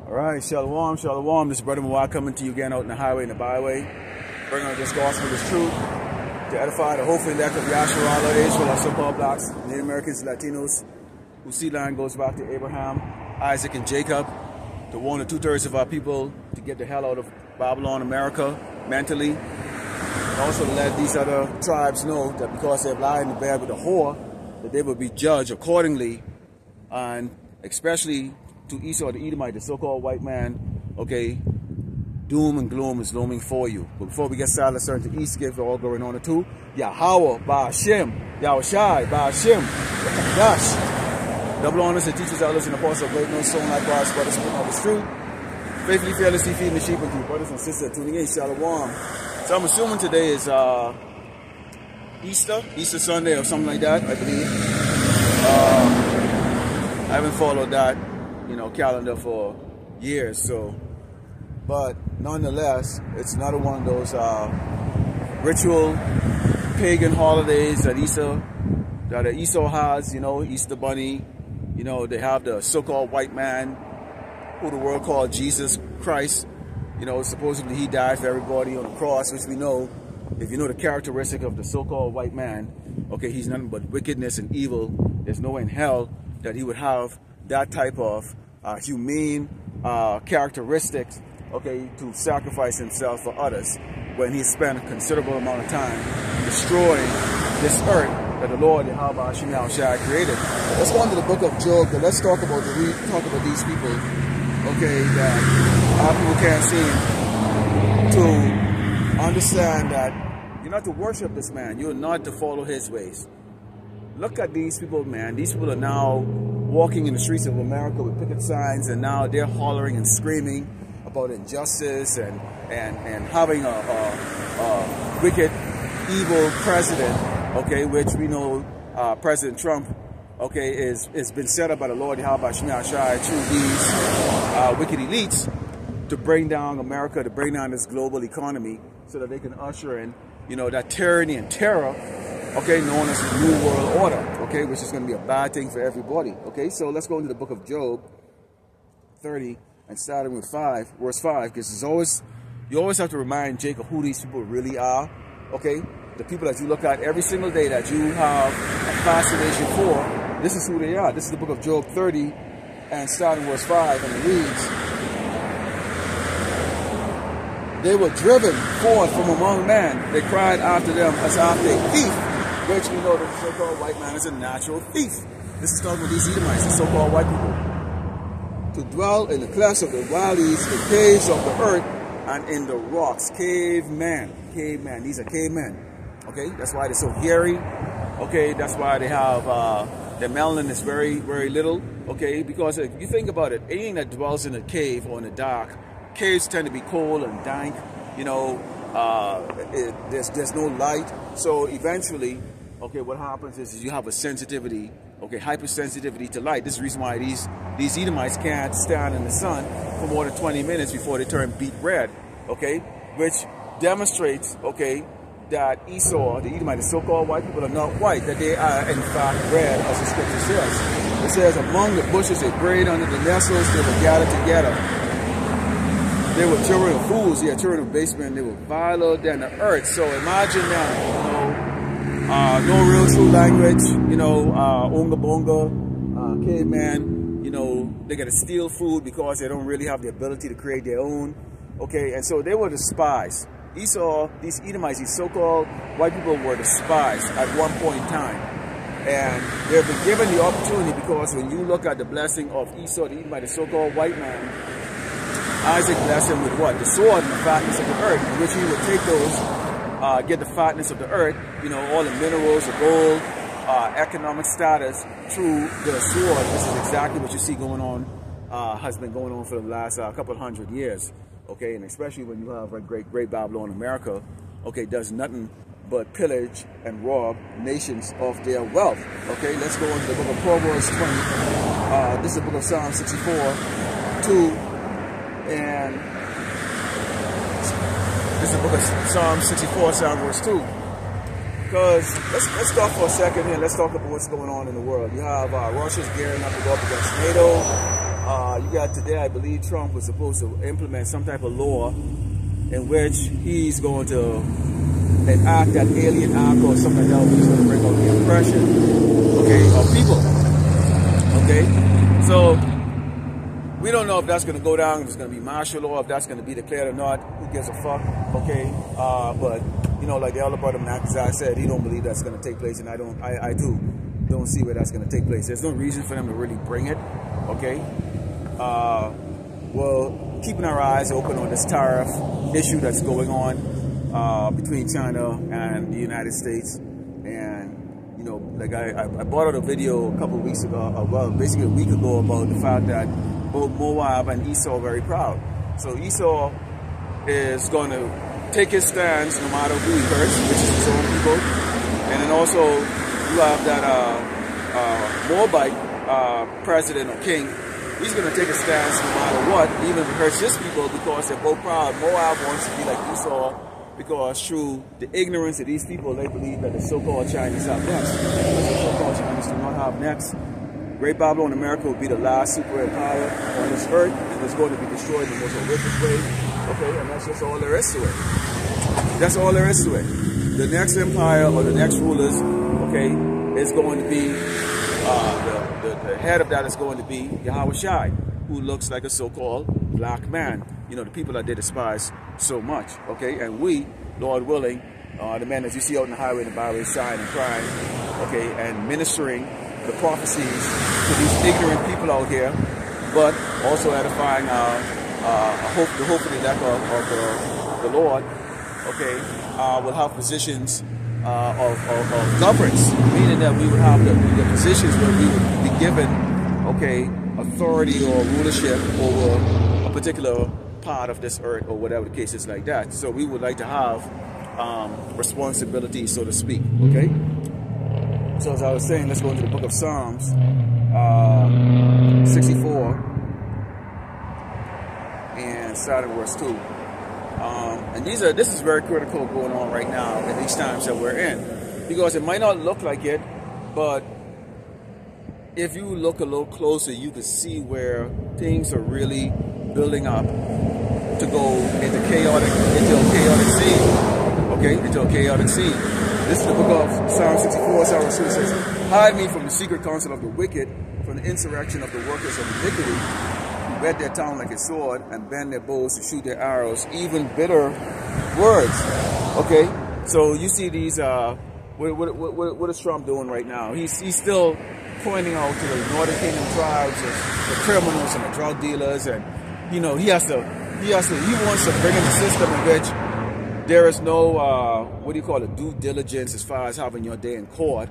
All right, shalom, shalom. This is Brother Mawad coming to you again out in the highway and the byway, bringing out this gospel, this truth, to edify the hope and elect of Yahshua, Allah, Israel, our so-called blacks, Native Americans, Latinos, whose seed line goes back to Abraham, Isaac, and Jacob, to warn the 2/3 of our people to get the hell out of Babylon, America, mentally, and also to let these other tribes know that because they've lied in the bed with the whore, that they will be judged accordingly, and especially to Esau the Edomite, the so-called white man, okay, doom and gloom is looming for you. But before we get started, let's turn to East, give all going on to Yahweh, Ba'ashem, Yahushai, Ba'ashem, Dash. Double honors and teachers, elders, and apostles of great no soul like God's brothers, speaking all this truth. Faithfully, fearlessly feeding the sheep unto you, brothers and sisters tuning in, shalom. So I'm assuming today is Easter Sunday or something like that, I believe. I haven't followed that, calendar for years, so, but nonetheless, it's another one of those ritual pagan holidays that Esau has, Easter Bunny, they have the so-called white man who the world called Jesus Christ, supposedly he died for everybody on the cross, which we know, if you know the characteristic of the so-called white man, okay, he's nothing but wickedness and evil. There's no way in hell that he would have that type of humane characteristics, okay, to sacrifice himself for others when he spent a considerable amount of time destroying this earth that the Lord Yahweh Shai created. Let's go into the book of Job, and let's talk about these people, okay, that our people can't seem to understand that you're not to worship this man, you're not to follow his ways. Look at these people, man. These people are now walking in the streets of America with picket signs, and now they're hollering and screaming about injustice and having a wicked, evil president, okay, which we know President Trump, okay, is been set up by the Lord Yahweh Shai through these wicked elites to bring down America, to bring down this global economy so that they can usher in, that tyranny and terror, okay, known as the New World Order, okay, which is going to be a bad thing for everybody, okay? So let's go into the book of Job 30 and starting with verse 5, because you always have to remind Jacob who these people really are, okay? The people that you look at every single day that you have a fascination for, this is who they are. This is the book of Job 30 and starting verse 5, and it reads, they were driven forth from among men. They cried after them as after a thief, which we know that the so-called white man is a natural thief. This is talking about these Edomites, the so-called white people. To dwell in the clefts of the valleys, the caves of the earth, and in the rocks. Cavemen. These are cavemen. Okay, that's why they're so hairy. Okay, that's why they have their melanin is very, very little. Okay, because if you think about it, anything that dwells in a cave or in the dark, caves tend to be cold and dank. There's no light. So eventually, okay, what happens is you have a sensitivity, okay, hypersensitivity to light. This is the reason why these Edomites can't stand in the sun for more than 20 minutes before they turn beet red, okay, which demonstrates, okay, that Esau, the Edomite, the so-called white people are not white, that they are in fact red, as the scripture says. It says, among the bushes they prayed under the nettles, they were gathered together. They were children of fools, children of basemen, they were viler than the earth. So imagine that, no real true language, onga bonga, caveman, they gotta steal food because they don't really have the ability to create their own. Okay, and so they were despised. Esau, these Edomites, these so-called white people were despised at one point in time. And they've been given the opportunity because when you look at the blessing of Esau, the Edomite, the so-called white man, Isaac blessed him with what? The sword and the fatness of the earth, in which he would take those, get the fatness of the earth, all the minerals, the gold, economic status through the sword. This is exactly what you see going on, has been going on for the last couple hundred years, okay? And especially when you have a great Babylon America, okay, does nothing but pillage and rob nations of their wealth, okay? Let's go into the book of Proverbs 20. This is the book of Psalm 64, 2. And this is the book of Psalm 64, Psalm verse 2. Because let's stop for a second here. Let's talk about what's going on in the world. You have Russia's gearing up to go up against NATO. You got today, I believe Trump was supposed to implement some type of law in which he's going to enact that alien act or something like that, which is going to bring out the oppression, okay, of people. Okay, so we don't know if that's going to go down, if it's going to be martial law, if that's going to be declared or not. Who gives a fuck? Okay, but you know, like the elder brother Zach said, he don't believe that's going to take place, and I don't see where that's going to take place. There's no reason for them to really bring it. Okay, well, keeping our eyes open on this tariff issue that's going on between China and the United States. And you know, like I brought out a video a couple of weeks ago, well, basically a week ago, about the fact that both Moab and Esau are very proud. So Esau is going to take his stance no matter who he hurts, which is his own people. And then also you have that Moabite president or king. He's going to take a stance no matter what, even if it hurts his people, because they're both proud. Moab wants to be like Esau, because through the ignorance of these people, they believe that the so-called Chinese have next. The so-called Chinese do not have next. Great Babylon America will be the last super empire on this earth, and it's going to be destroyed in the most horrific way. Okay, and that's just all there is to it. That's all there is to it. The next empire or the next rulers, okay, is going to be, the head of that is going to be Yahweh Shai, who looks like a so-called black man. You know, the people that they despise so much, okay? And we, Lord willing, the men that you see out in the highway and the byways, sighing and crying, okay, and ministering the prophecies to these ignorant people out here, but also edifying the hope of the elect of the Lord, okay, will have positions of governance, meaning that we would have the positions where we would be given, okay, authority or rulership over a particular part of this earth or whatever the case is like that. So we would like to have responsibility, so to speak, okay? So as I was saying, let's go into the book of Psalms 64 and start at verse 2. And this is very critical going on right now in these times that we're in, because it might not look like it, but if you look a little closer, you can see where things are really building up to go into a chaotic scene. Okay, into a chaotic scene. This is the book of Psalm 64, Psalm 2 says, "Hide me from the secret counsel of the wicked, from the insurrection of the workers of iniquity, who whet their tongue like a sword and bend their bows to shoot their arrows, even bitter words." Okay, so you see these, what is Trump doing right now? He's still pointing out to the Northern Kingdom tribes, the criminals and the drug dealers, and you know, he wants to bring in a system in which there is no, what do you call it, due diligence as far as having your day in court,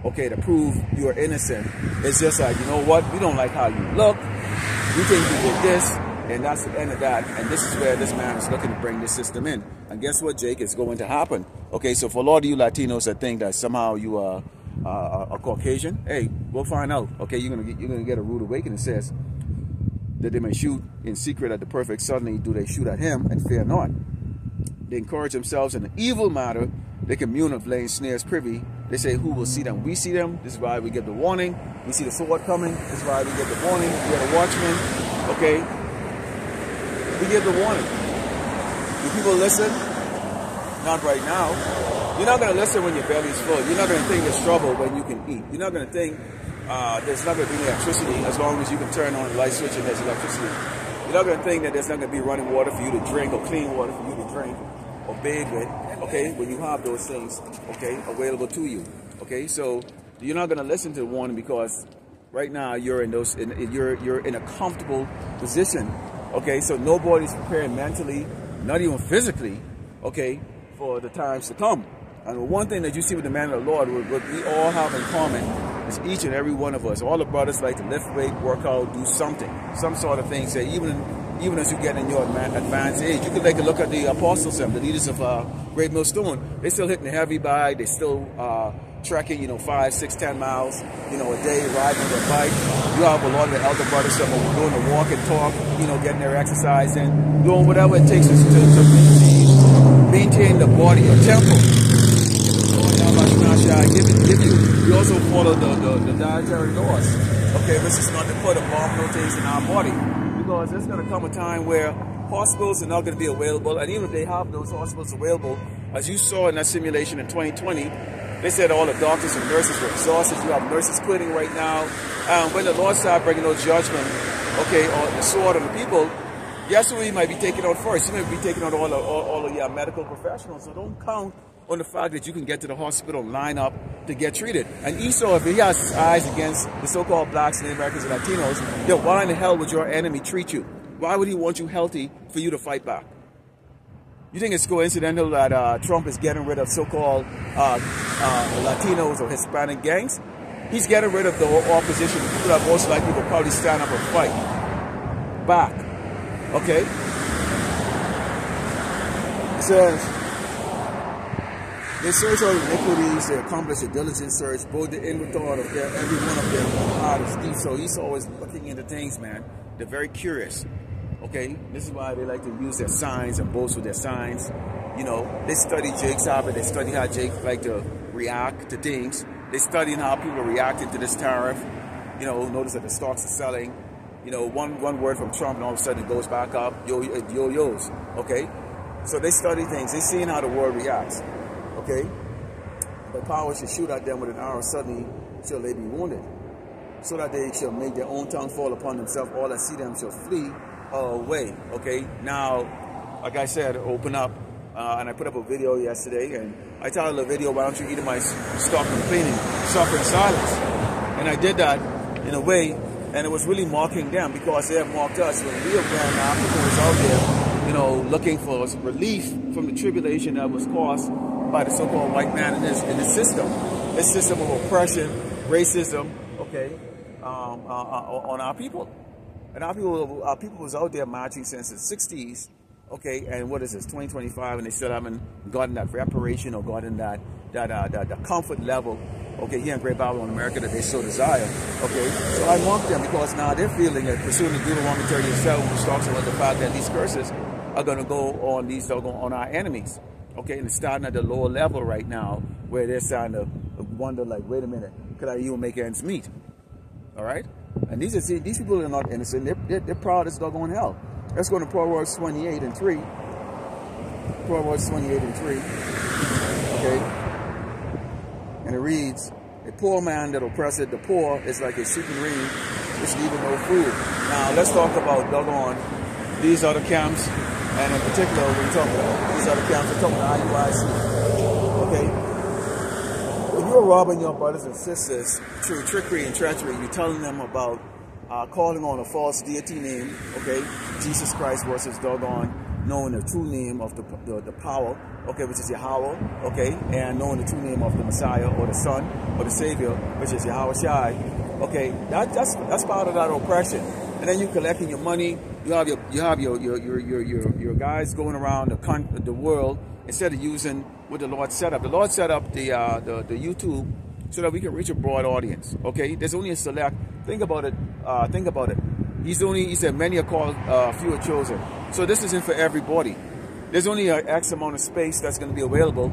okay, to prove you're innocent. It's just like, you know what, we don't like how you look, we think you did this, and that's the end of that. And this is where this man is looking to bring this system in. And guess what, Jake, it's going to happen. Okay, so for a lot of you Latinos that think that somehow you are a Caucasian, hey, we'll find out. Okay, you're gonna get a rude awakening. It says that they may shoot in secret at the perfect, suddenly do they shoot at him and fear not. They encourage themselves in an evil matter. They commune of laying snares privy. They say, who will see them? We see them. This is why we give the warning. We see the sword coming. This is why we give the warning. We are the watchmen. Okay? We give the warning. Do people listen? Not right now. You're not going to listen when your belly's full. You're not going to think there's trouble when you can eat. You're not going to think there's not going to be electricity as long as you can turn on the light switch and there's electricity. You're not going to think that there's not going to be running water for you to drink or clean water for you to drink or bathe with, okay, when you have those things, okay, available to you, okay? So you're not going to listen to the warning because right now you're in you're in a comfortable position, okay? So nobody's prepared mentally, not even physically, okay, for the times to come. And one thing that you see with the man of the Lord, what we all have in common is each and every one of us, all the brothers like to lift weight, work out, do something, some sort of thing. Say even as you get in your advanced age, you can take a look at the apostles and the leaders of Great Millstone. They still hitting the heavy bag. They still trekking, 5, 6, 10 miles, a day, riding on their bike. You have a lot of the elder brothers that are doing the walk and talk, getting their exercise in, doing whatever it takes to maintain the body, your temple. Give you. We also follow the dietary laws. okay, which is not to put abominable things in our body. Because there's going to come a time where hospitals are not going to be available, and even if they have those hospitals available, as you saw in that simulation in 2020, they said all the doctors and nurses were exhausted. You have nurses quitting right now. When the Lord started bringing those judgment, okay, on the sword on the people, yes, we might be taking out first. You might be taking out all of your medical professionals. So don't count on the fact that you can get to the hospital and line up to get treated. And Esau, if he has his eyes against the so-called blacks, Native Americans, and Latinos, then why in the hell would your enemy treat you? Why would he want you healthy for you to fight back? You think it's coincidental that Trump is getting rid of so-called Latinos or Hispanic gangs? He's getting rid of the opposition, people that most likely will probably stand up and fight back. Okay? It says, they search all the iniquities, they accomplish a diligent search, both the inward thought of every one of them heart is deep. So he's always looking into things, man. They're very curious. Okay? This is why they like to use their signs and boast with their signs. You know, they study Jake's habit, they study how Jake like to react to things. They studying how people are reacting to this tariff. You know, notice that the stocks are selling. You know, one word from Trump and all of a sudden it goes back up. Yo-yos. Okay? So they study things. They're seeing how the world reacts. Okay? The power should shoot at them with an arrow, suddenly shall they be wounded. So that they shall make their own tongue fall upon themselves. All that see them shall flee away. Okay? Now, like I said, open up. And I put up a video yesterday, and I titled the video, "Why don't you eat my stock complaining, suffer in silence?" And I did that in a way, and it was really mocking them because they have mocked us. When we have been, our people was out there, you know, looking for relief from the tribulation that was caused by the so-called white man in this system of oppression, racism, okay, on our people. And our people was out there marching since the 60s. Okay, and what is this, 2025, and they still haven't gotten that reparation or gotten that comfort level, okay, here in Great Babylon, America, that they so desire. Okay, so I mock them because now they're feeling that pursuing the Deuteronomy 37, which talks about the fact that these curses are going to go on on our enemies. Okay, and it's starting at the lower level right now, where they're starting to wonder, like, wait a minute, could I even make ends meet? All right, and these people are not innocent. They're proud as doggone hell. Let's go to Proverbs 28 and 3. Proverbs 28 and 3. Okay. And it reads, "A poor man that oppresseth the poor is like a seeking rain, which leaveth no food." Now, let's talk about doggone these other camps. And in particular, when we talk about these other camps, we're talking about IUIC. Okay. When you're robbing your brothers and sisters through trickery and treachery, you're telling them about calling on a false deity name, okay, Jesus Christ versus doggone knowing the true name of the power, okay, which is Yahweh, okay, and knowing the true name of the Messiah or the Son or the Savior, which is Yahweh Shai, okay, that's part of that oppression. And then you're collecting your money. You have your guys going around the world instead of using what the Lord set up. The Lord set up the YouTube so that we can reach a broad audience. Okay, there's only a select. Think about it. He said, many are called, few are chosen. So this isn't for everybody. There's only an X amount of space that's going to be available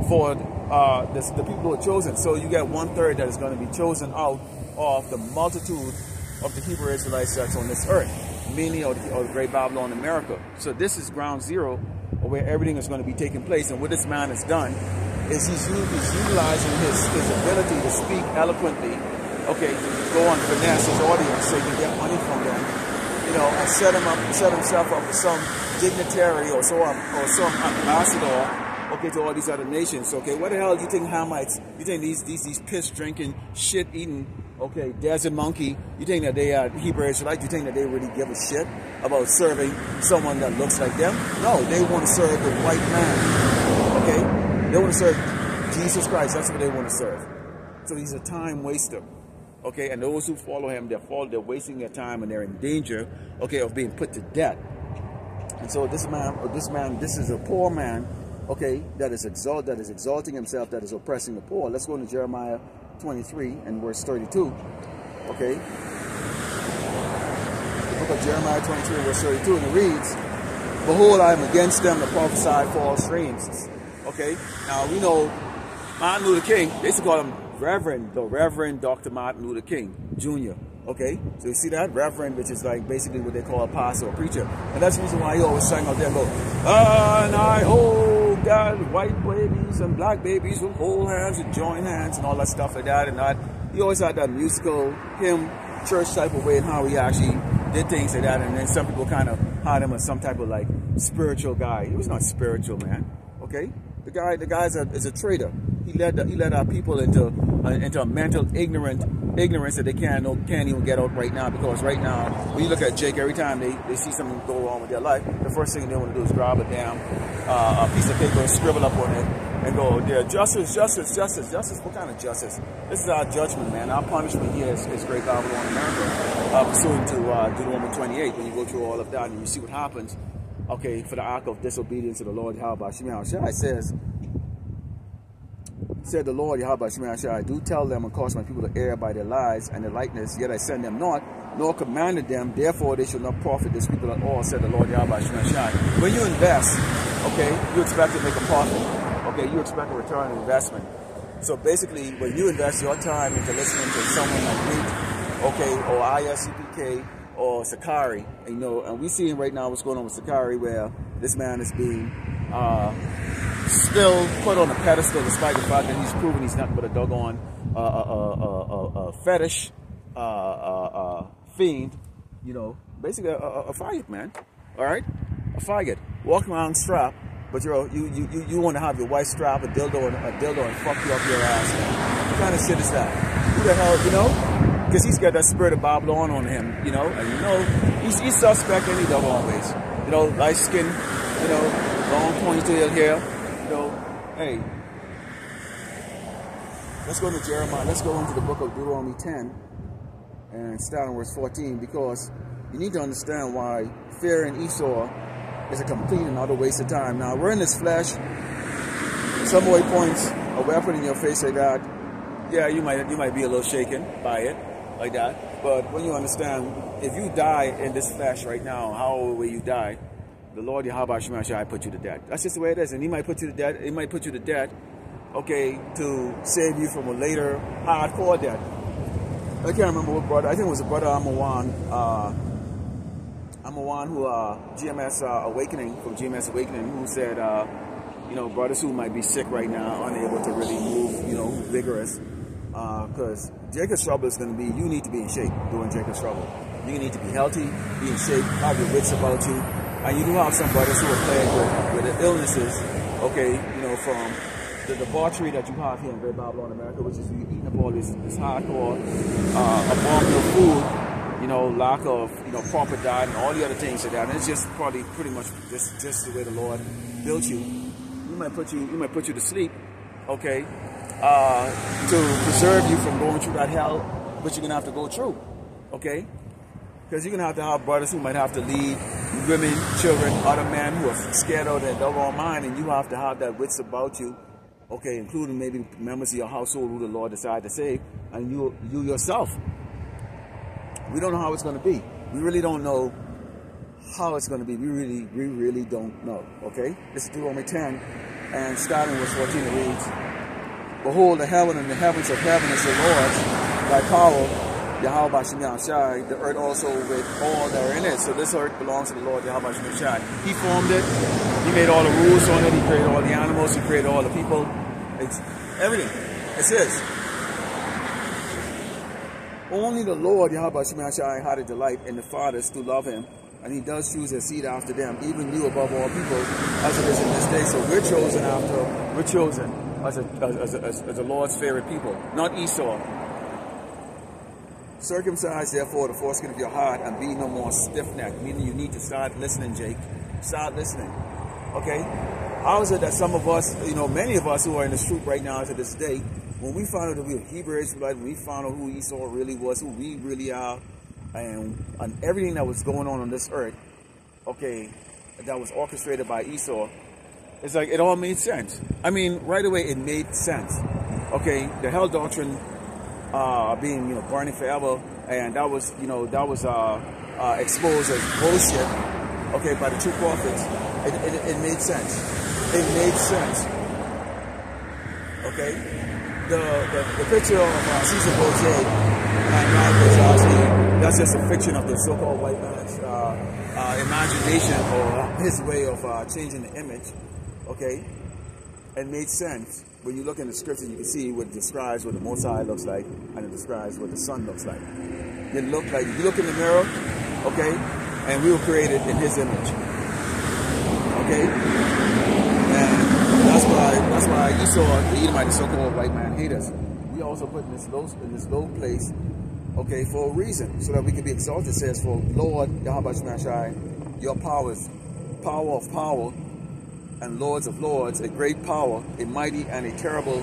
for the people who are chosen. So you get 1/3 that is going to be chosen out of the multitude of the Hebrew Israelites that's on this earth, mainly of the Great Babylon, America. So this is ground zero where everything is going to be taking place. And what this man has done is he's utilizing his ability to speak eloquently, okay, go on finesse his audience so he can get money from them, you know, and set himself up with some dignitary or some ambassador, okay, to all these other nations. Okay, what the hell do you think Hamites, you think these piss drinking, shit eating, okay, desert monkey, you think that they are Hebrew Israelites? You think that they really give a shit about serving someone that looks like them? No, they want to serve the white man, okay? They want to serve Jesus Christ. That's what they want to serve. So he's a time waster, okay? And those who follow him, they're wasting their time and they're in danger, okay, of being put to death. And so this is a poor man, okay, that is exalting himself, that is oppressing the poor. Let's go to Jeremiah 23 and verse 32, okay? The book of Jeremiah 23 verse 32, and it reads, "Behold, I am against them that prophesy false dreams." Okay, now we know Martin Luther King, they used to call him the Reverend Dr. Martin Luther King Jr., Okay, so you see that? Reverend, which is like basically what they call a pastor or preacher. And that's the reason why he always sang out there and go, and I hope that white babies and black babies will hold hands and join hands and all that stuff like that. And that he always had that musical hymn, church type of way and how he actually did things like that. And then some people kind of had him as some type of like spiritual guy. He was not spiritual, man. Okay, the guy is a traitor. He led our people into a mental ignorance that they can't even get out right now. Because right now, when you look at Jake, every time they see something go wrong with their life, the first thing they want to do is grab a damn a piece of paper and scribble up on it and go, yeah, justice, justice, justice, justice. What kind of justice? This is our judgment, man. Our punishment here is great Babylon, America, pursuant to Deuteronomy 28. When you go through all of that and you see what happens, okay, for the act of disobedience to the Lord Yahweh Shai said the Lord Yahweh Shai, do tell them and cause my people to err by their lies and their likeness, yet I send them not, nor commanded them, therefore they shall not profit this people at all, said the Lord Yahweh Shai. When you invest, okay, you expect to make a profit. Okay, you expect a return on investment. So basically, when you invest your time into listening to someone like me, okay, or ISCPK or Sakari, you know, and we seeing right now what's going on with Sakari, where this man is being still put on a pedestal, despite the fact that he's proven he's nothing but a doggone fetish fiend, you know, basically a faggot, man. All right, a faggot, walking around strapped. But you want to have your wife strap a dildo and fuck you up your ass. Man. What kind of shit is that? Who the hell, you know? Because he's got that spirit of Babylon on him, you know? And you know, he's suspect any double always. You know, light skin, you know, long ponytail hair, you know. Hey, let's go to Jeremiah. Let's go into the book of Deuteronomy 10 and start on verse 14, because you need to understand why fear in Esau is a complete and utter waste of time. Now, we're in this flesh. Some way points a weapon in your face like that. Yeah, you might be a little shaken by it, like that. But when you understand, if you die in this flesh right now, however way you die, the Lord Yahweh Shai put you to death. That's just the way it is. And he might put you to death. He might put you to death, okay, to save you from a later hardcore death. I can't remember what brother. I think it was a brother Amawan. I'm one who GMS Awakening, from GMS Awakening, who said, you know, brothers who might be sick right now, unable to really move, you know, vigorous, because Jacob's trouble is going to be, you need to be in shape during Jacob's trouble. You need to be healthy, be in shape, have your wits about you, and you do have some brothers who are plagued with the illnesses, okay, you know, from the debauchery that you have here in Great Babylon, America, which is you eating up all this hardcore, abominable food. You know, lack of, you know, proper diet and all the other things like that. And it's just probably pretty much just the way the Lord built you. He might put you to sleep, okay, to preserve you from going through that hell, but you're gonna have to go through, okay? Because you're gonna have brothers who might have to lead women, children, other men who are scared of their doggone mind, and you have to have that wits about you, okay, including maybe members of your household who the Lord decided to save, and you yourself. We don't know how it's going to be. We really don't know how it's going to be. We really don't know. Okay? This is Deuteronomy 10, and starting with 14 it reads, behold, the heaven and the heavens of heaven is the Lord's, thy power, Yahweh Shai, the earth also with all that are in it. So this earth belongs to the Lord Yahweh Shai. He formed it. He made all the rules on it. He created all the animals. He created all the people. It's everything. It's his. Only the Lord Yahweh Shai had a delight in the fathers to love him, and he does choose a seed after them, even you above all people, as it is in this day. So we're chosen as the Lord's favorite people, not Esau. Circumcise therefore the foreskin of your heart and be no more stiff-necked, meaning you need to start listening, Jake. Start listening. Okay? How is it that some of us, you know, many of us who are in this troop right now to this day, when we found out that we were Hebrew Israelites, when we found out who Esau really was, who we really are, and everything that was going on this earth, okay, that was orchestrated by Esau, it's like it all made sense. I mean, right away it made sense. Okay, the hell doctrine being, you know, burning forever, and that was, you know, exposed as bullshit, okay, by the true prophets. It made sense. It made sense. Okay. The picture of Caesar Bourget and Mike is actually that's just a fiction of the so-called white man's imagination or his way of changing the image, okay? It made sense. When you look in the scripture, you can see what describes what the Most High looks like, and it describes what the Son looks like. It looked like, if you look in the mirror, okay, and we were created in His image, okay? And that's why you saw the Edomite, the so-called white man, hate us. We also put in this low place, okay, for a reason, so that we can be exalted. It says, for Lord, Yahweh Shemashai, your power is power of power, and lords of lords, a great power, a mighty and a terrible,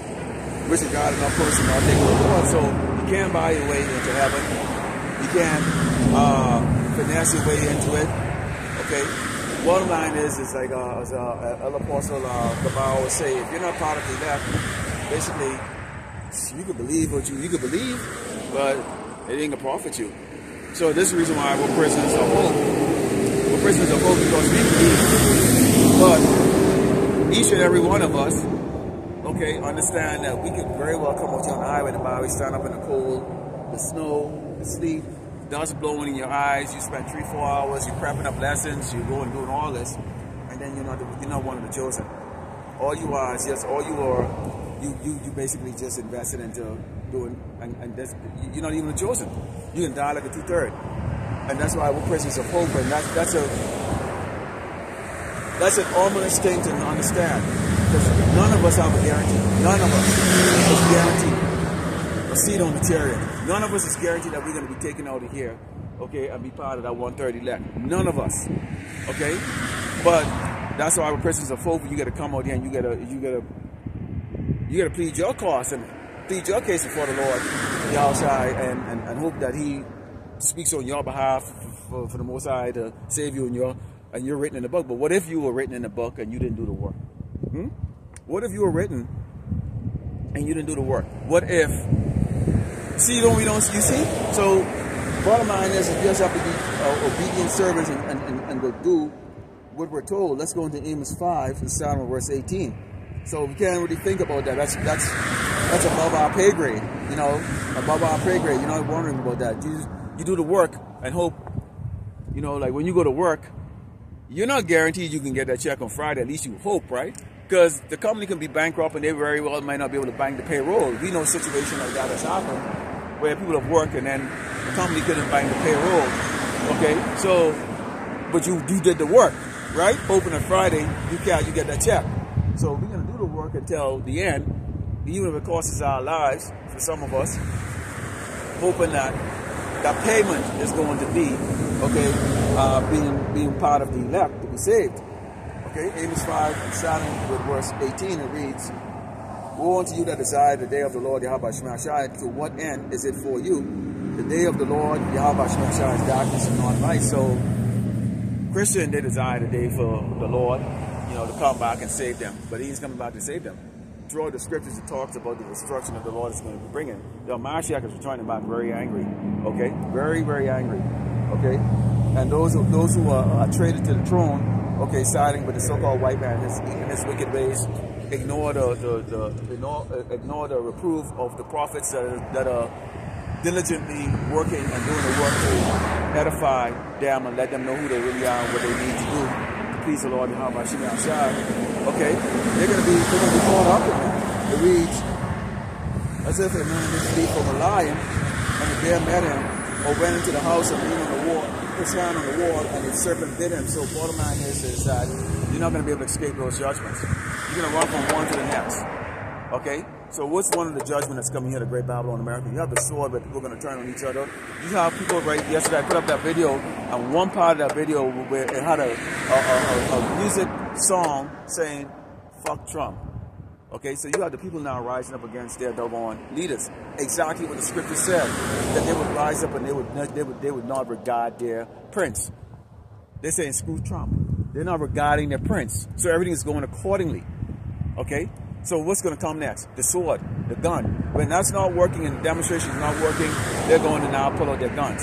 which is God and no person or thing of the Lord. So you can't buy your way into heaven. You can't finesse your way into it. Okay. Bottom line is like as El Apostle Kabal would say, if you're not part of the elect, basically you can believe what you can believe, but it ain't gonna profit you. So this is the reason why we're prisoners of hope. We're prisoners of hope because we believe, but each and every one of us, okay, understand that we can very well come out here on the highway, the byway, stand up in the cold, the snow, the sleet, dust blowing in your eyes. You spend 3-4 hours, you're prepping up lessons, you're going doing all this, and then you're not one of the chosen. All you are is just you basically just invested into doing, and that's, you're not even the chosen. You can die like a 2/3, and that's why we're prisoners of hope, and that's an ominous thing to understand, because none of us have a guarantee. None of us is guaranteed a seat on the chariot. None of us is guaranteed that we're going to be taken out of here, okay, and be part of that 130 elect. None of us, okay. But that's why we're prisoners of hope. You got to come out here and you got to plead your cause and plead your case before the Lord, Yahushua, and hope that He speaks on your behalf for the Most High to save you and you're written in the book. But what if you were written in the book and you didn't do the work? What if you were written and you didn't do the work? What if? See, you see? So, bottom line is, you just have to be obedient servants and go do what we're told. Let's go into Amos 5 and start on verse 18. So we can't really think about that. That's above our pay grade, you know, above our pay grade. You're not wondering about that. You do the work and hope, you know, like when you go to work, you're not guaranteed you can get that check on Friday. At least you hope, right? Because the company can be bankrupt and they very well might not be able to bank the payroll. We know a situation like that has happened where people have worked and then the company couldn't bank the payroll. Okay, so, but you did the work, right? Hoping on Friday you get that check. So we're going to do the work until the end, even if it costs us our lives for some of us, hoping that that payment is going to be, okay, being part of the elect to be saved. Okay, Amos 5, starting with verse 18, it reads, woe unto you that desire the day of the Lord Yahweh Shemashai, to what end is it for you? The day of the Lord Yahweh Shemashai is darkness and not light. So, Christian, they desire the day for the Lord, you know, to come back and save them. But He's coming back to save them. Throughout the scriptures, it talks about the destruction that the Lord is going to be bringing. The Mashiach is returning back very angry. Okay, very, very angry. Okay, and those who are traded to the throne, okay, siding with the so-called white man in his wicked ways, ignore the reproof of the prophets that are diligently working and doing the work to edify them and let them know who they really are and what they need to do. Please the Lord and how much you outside. Okay, they're gonna be caught up in that. It reads, as if a man did flee from a lion, and the bear met him, or went into the house and leaned on the wall, his hand on the wall, and the serpent bit him. So bottom line is that you're not gonna be able to escape those judgments. You're gonna run from one to the next. Okay? So what's one of the judgments that's coming here to Great Babylon, America? You have the sword, but people are going to turn on each other. You have people, right, yesterday I put up that video, and one part of that video where it had a music song saying, fuck Trump. Okay, so you have the people now rising up against their doggone leaders. Exactly what the scripture said, that they would rise up and they would not regard their prince. They're saying, screw Trump. They're not regarding their prince. So everything is going accordingly. Okay? So what's going to come next? The sword, the gun. When that's not working and the demonstration is not working, they're going to now pull out their guns.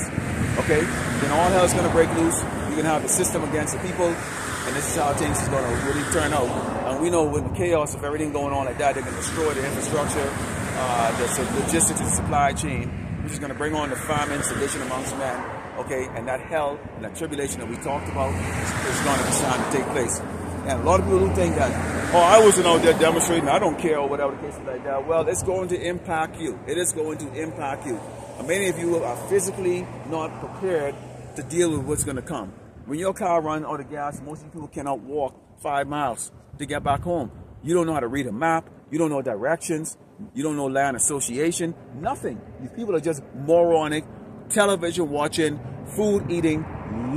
Okay? Then all hell is going to break loose. You're going to have the system against the people. And this is how things is going to really turn out. And we know with the chaos of everything going on like that, they're going to destroy the infrastructure, the logistics and supply chain. which is going to bring on the famine, sedition amongst men, okay? And that hell and that tribulation that we talked about is going to be starting to take place. And a lot of people who think that, oh, I wasn't out there demonstrating, I don't care, or whatever the case is like that. Well, it's going to impact you. It is going to impact you. And many of you are physically not prepared to deal with what's going to come. When your car runs out of gas, most of you people cannot walk 5 miles to get back home. You don't know how to read a map. You don't know directions. You don't know land association. Nothing. These people are just moronic, television watching, food eating,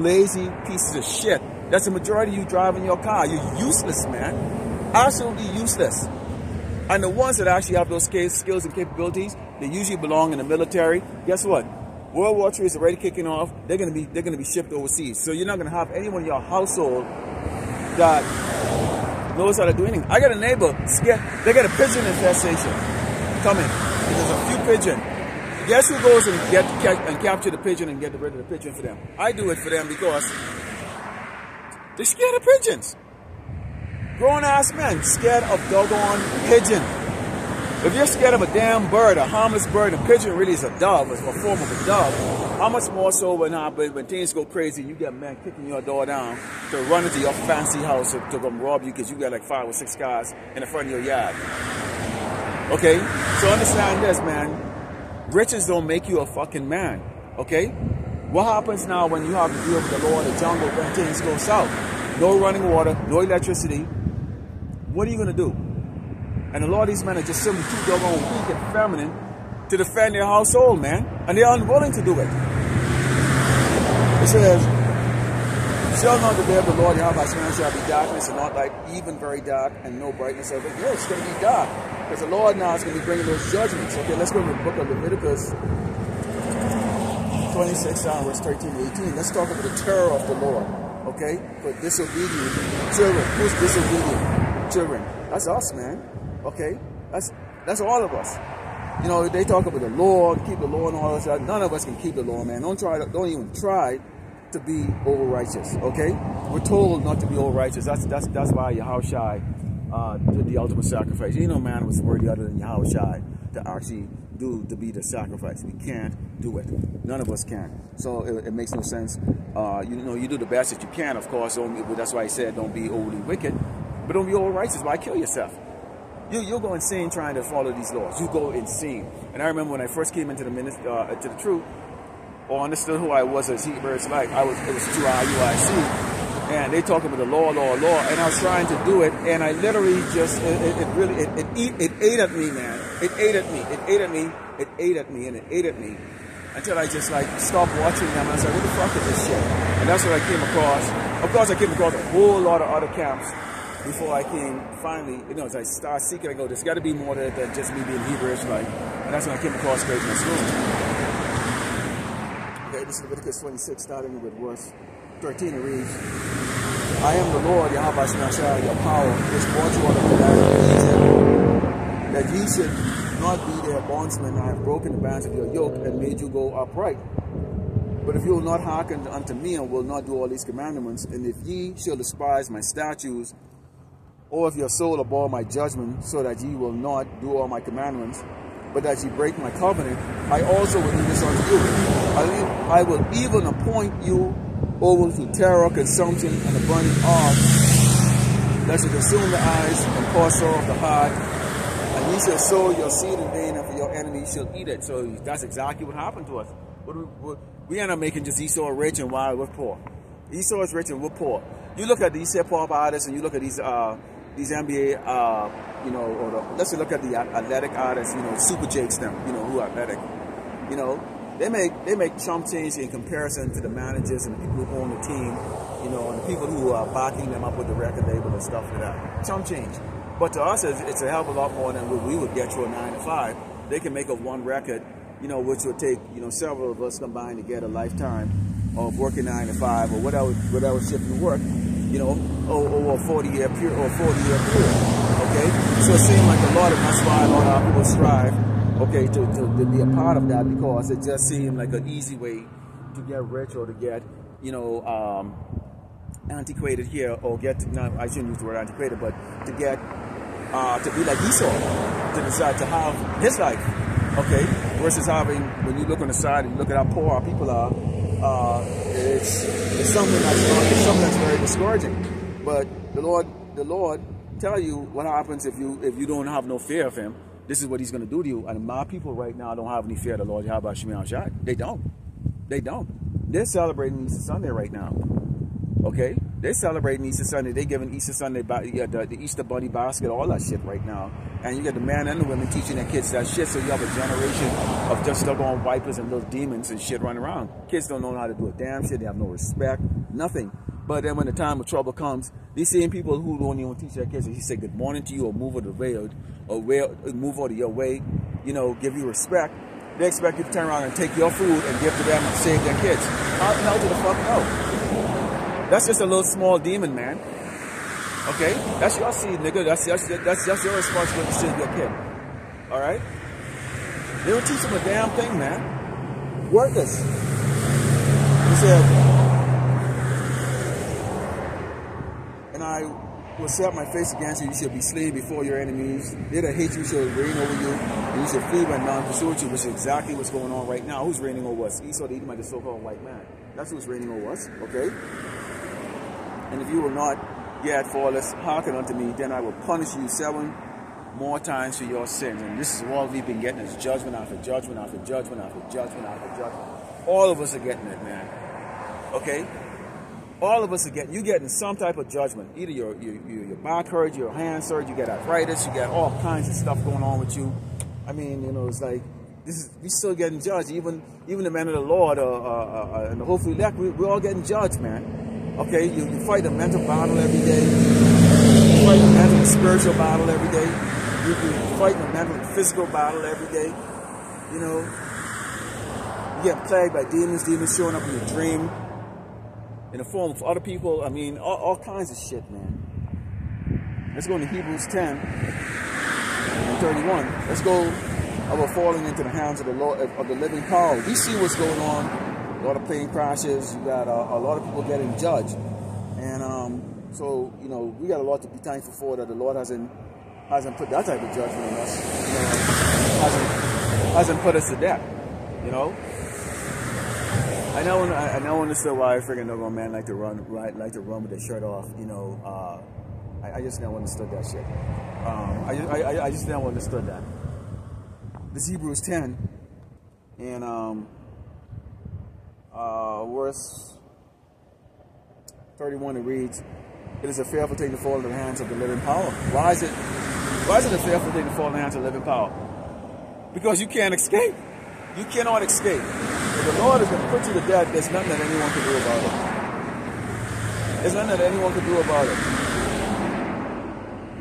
lazy pieces of shit. That's the majority of you driving your car. You're useless, man. Absolutely useless. And the ones that actually have those skills and capabilities, they usually belong in the military. Guess what? World War III is already kicking off. They're gonna be shipped overseas. So you're not gonna have anyone in your household that knows how to do anything. I got a neighbor scared. They got a pigeon infestation coming. There's a few pigeon. Guess who goes and capture the pigeon and get rid of the pigeon for them? I do it for them because they're scared of pigeons. Grown-ass men scared of doggone pigeon. If you're scared of a damn bird, a harmless bird, a pigeon really is a dove, it's a form of a dove. How much more so when things go crazy and you get men kicking your door down to run into your fancy house to come rob you because you got like 5 or 6 cars in the front of your yard. Okay? So understand this, man. Riches don't make you a fucking man. Okay? What happens now when you have to deal with the law of the jungle when things go south? No running water, no electricity. What are you going to do? And a lot of these men are just simply too doggone weak and feminine to defend their household, man. And they're unwilling to do it. It says, shall not the day of the Lord Yahweh shall be darkness and not light, even very dark, and no brightness of it. Yeah, it's going to be dark. Because the Lord now is going to be bringing those judgments. Okay, let's go to the book of Leviticus 26, verse 13 to 18. Let's talk about the terror of the Lord. Okay? For disobedient children. Who's disobedient? Children. That's us, man. Okay? That's all of us. You know, they talk about the law, keep the law and all that stuff. None of us can keep the law, man. Don't even try to be over righteous. Okay? We're told not to be over righteous. That's why Yahushua did the ultimate sacrifice. You know, man was worthy other than Yahushua to actually to be the sacrifice. We can't do it. None of us can. So it makes no sense. You know, you do the best that you can, of course. That's why he said don't be overly wicked, but don't be over righteous. Why kill yourself? You'll go insane trying to follow these laws. You go insane. And I remember when I first came into the to the truth, or understood who I was as Hebrews, like it was 2IUIC, and they talk about the law, and I was trying to do it, and I literally just it ate at me, man. It ate at me, until I just like stopped watching them. And I was like, what the fuck is this shit? And that's what I came across. Of course, I came across a whole lot of other camps before I came finally, you know, as I started seeking, I go, there's got to be more than just me being Hebrew Israelite. And that's when I came across Greatness Room. Okay, this is Leviticus 26, starting with verse 13. It reads, I am the Lord, Yahweh Shemashah, your power, which brought you out of the land of Egypt, that ye should not be their bondsmen. I have broken the bands of your yoke and made you go upright. But if you will not hearken unto me and will not do all these commandments, and if ye shall despise my statutes, or if your soul abhor my judgment, so that ye will not do all my commandments, but that ye break my covenant, I also will do this unto you. I will even appoint you over to terror, consumption, and the burning of, that shall consume the eyes and cause sore of the heart, and ye shall sow your seed in vain, and for your enemies shall eat it. So that's exactly what happened to us. We end up making just Esau rich and while we're poor. Esau is rich and we're poor. You look at these hip-hop artists and you look at these NBA, you know, let's look at the athletic artists, you know, Super Jakes them, you know, who are athletic. You know, they make chump change in comparison to the managers and the people who own the team, you know, and the people who are backing them up with the record label and stuff like that. Chump change. But to us, it's a hell of a lot more than what we would get through a 9 to 5. They can make up one record, you know, which would take, you know, several of us combined to get a lifetime of working 9 to 5 or whatever shift you work, you know, over a 40-year period. Okay, so it seems like a lot of that's why a lot of people strive, okay, to be a part of that, because it just seemed like an easy way to get rich or to get, you know, antiquated here, or get, no, I shouldn't use the word antiquated, but to get to be like Esau, to decide to have his life. Okay, versus having, when you look on the side and you look at how poor our people are, it's something that's very discouraging. But the Lord tell you what happens if you don't have no fear of him. This is what he's going to do to you. And my people right now don't have any fear of the Lord Yahweh Shemel Shai. They don't. They're celebrating Easter Sunday right now. Okay? They're celebrating Easter Sunday. They're giving Easter Sunday, the Easter bunny basket, all that shit right now. And you get the men and the women teaching their kids that shit, so you have a generation of just stubborn vipers and little demons and shit running around. Kids don't know how to do a damn shit. They have no respect, nothing. But then when the time of trouble comes, these same people who don't even teach their kids, he say good morning to you or move out of the way, or move out of your way, you know, give you respect. They expect you to turn around and take your food and give to them and save their kids. How the hell do the fuck know? That's just a little small demon, man. Okay? That's your seed, nigga. That's your responsibility to save your kid. Alright? They don't teach them a damn thing, man. Worthless. He said, and I will set my face against you. You shall be slain before your enemies. They that hate you shall reign over you. And you shall flee when none pursue you, which is exactly what's going on right now. Who's reigning over us? Esau, the Edomite, the so-called white man. That's who's reigning over us. Okay? And if you will not yet faultless, hearken unto me, then I will punish you 7 more times for your sins. And this is all we've been getting, is judgment after judgment after judgment after judgment after judgment. All of us are getting it, man. Okay? All of us are getting some type of judgment. Either your back hurt, your hands hurt, you get arthritis, you get all kinds of stuff going on with you. I mean, you know, it's like, we still getting judged. Even the men of the Lord and the hopefully elect, we're all getting judged, man. Okay, you fight a mental battle every day. You fight a mental and spiritual battle every day. You fight a mental and physical battle every day. You know, you get plagued by demons showing up in your dream in the form of other people. I mean, all kinds of shit, man. Let's go into Hebrews 10 and 31. Let's go about falling into the hands of the Lord, of the living power. We see what's going on. A lot of plane crashes. You got a lot of people getting judged, and so you know we got a lot to be thankful for, that the Lord hasn't put that type of judgment on us. You know, hasn't put us to death. You know, I know understood why freaking no man like to run with their shirt off. You know, I just never understood that shit. I just never understood that. This Hebrews 10 and verse 31, it reads, "It is a fearful thing to fall into the hands of the living power." Why is it a fearful thing to fall in the hands of the living power? Because you can't escape. You cannot escape. If the Lord is going to put you to death, there's nothing that anyone can do about it. There's nothing that anyone can do about it.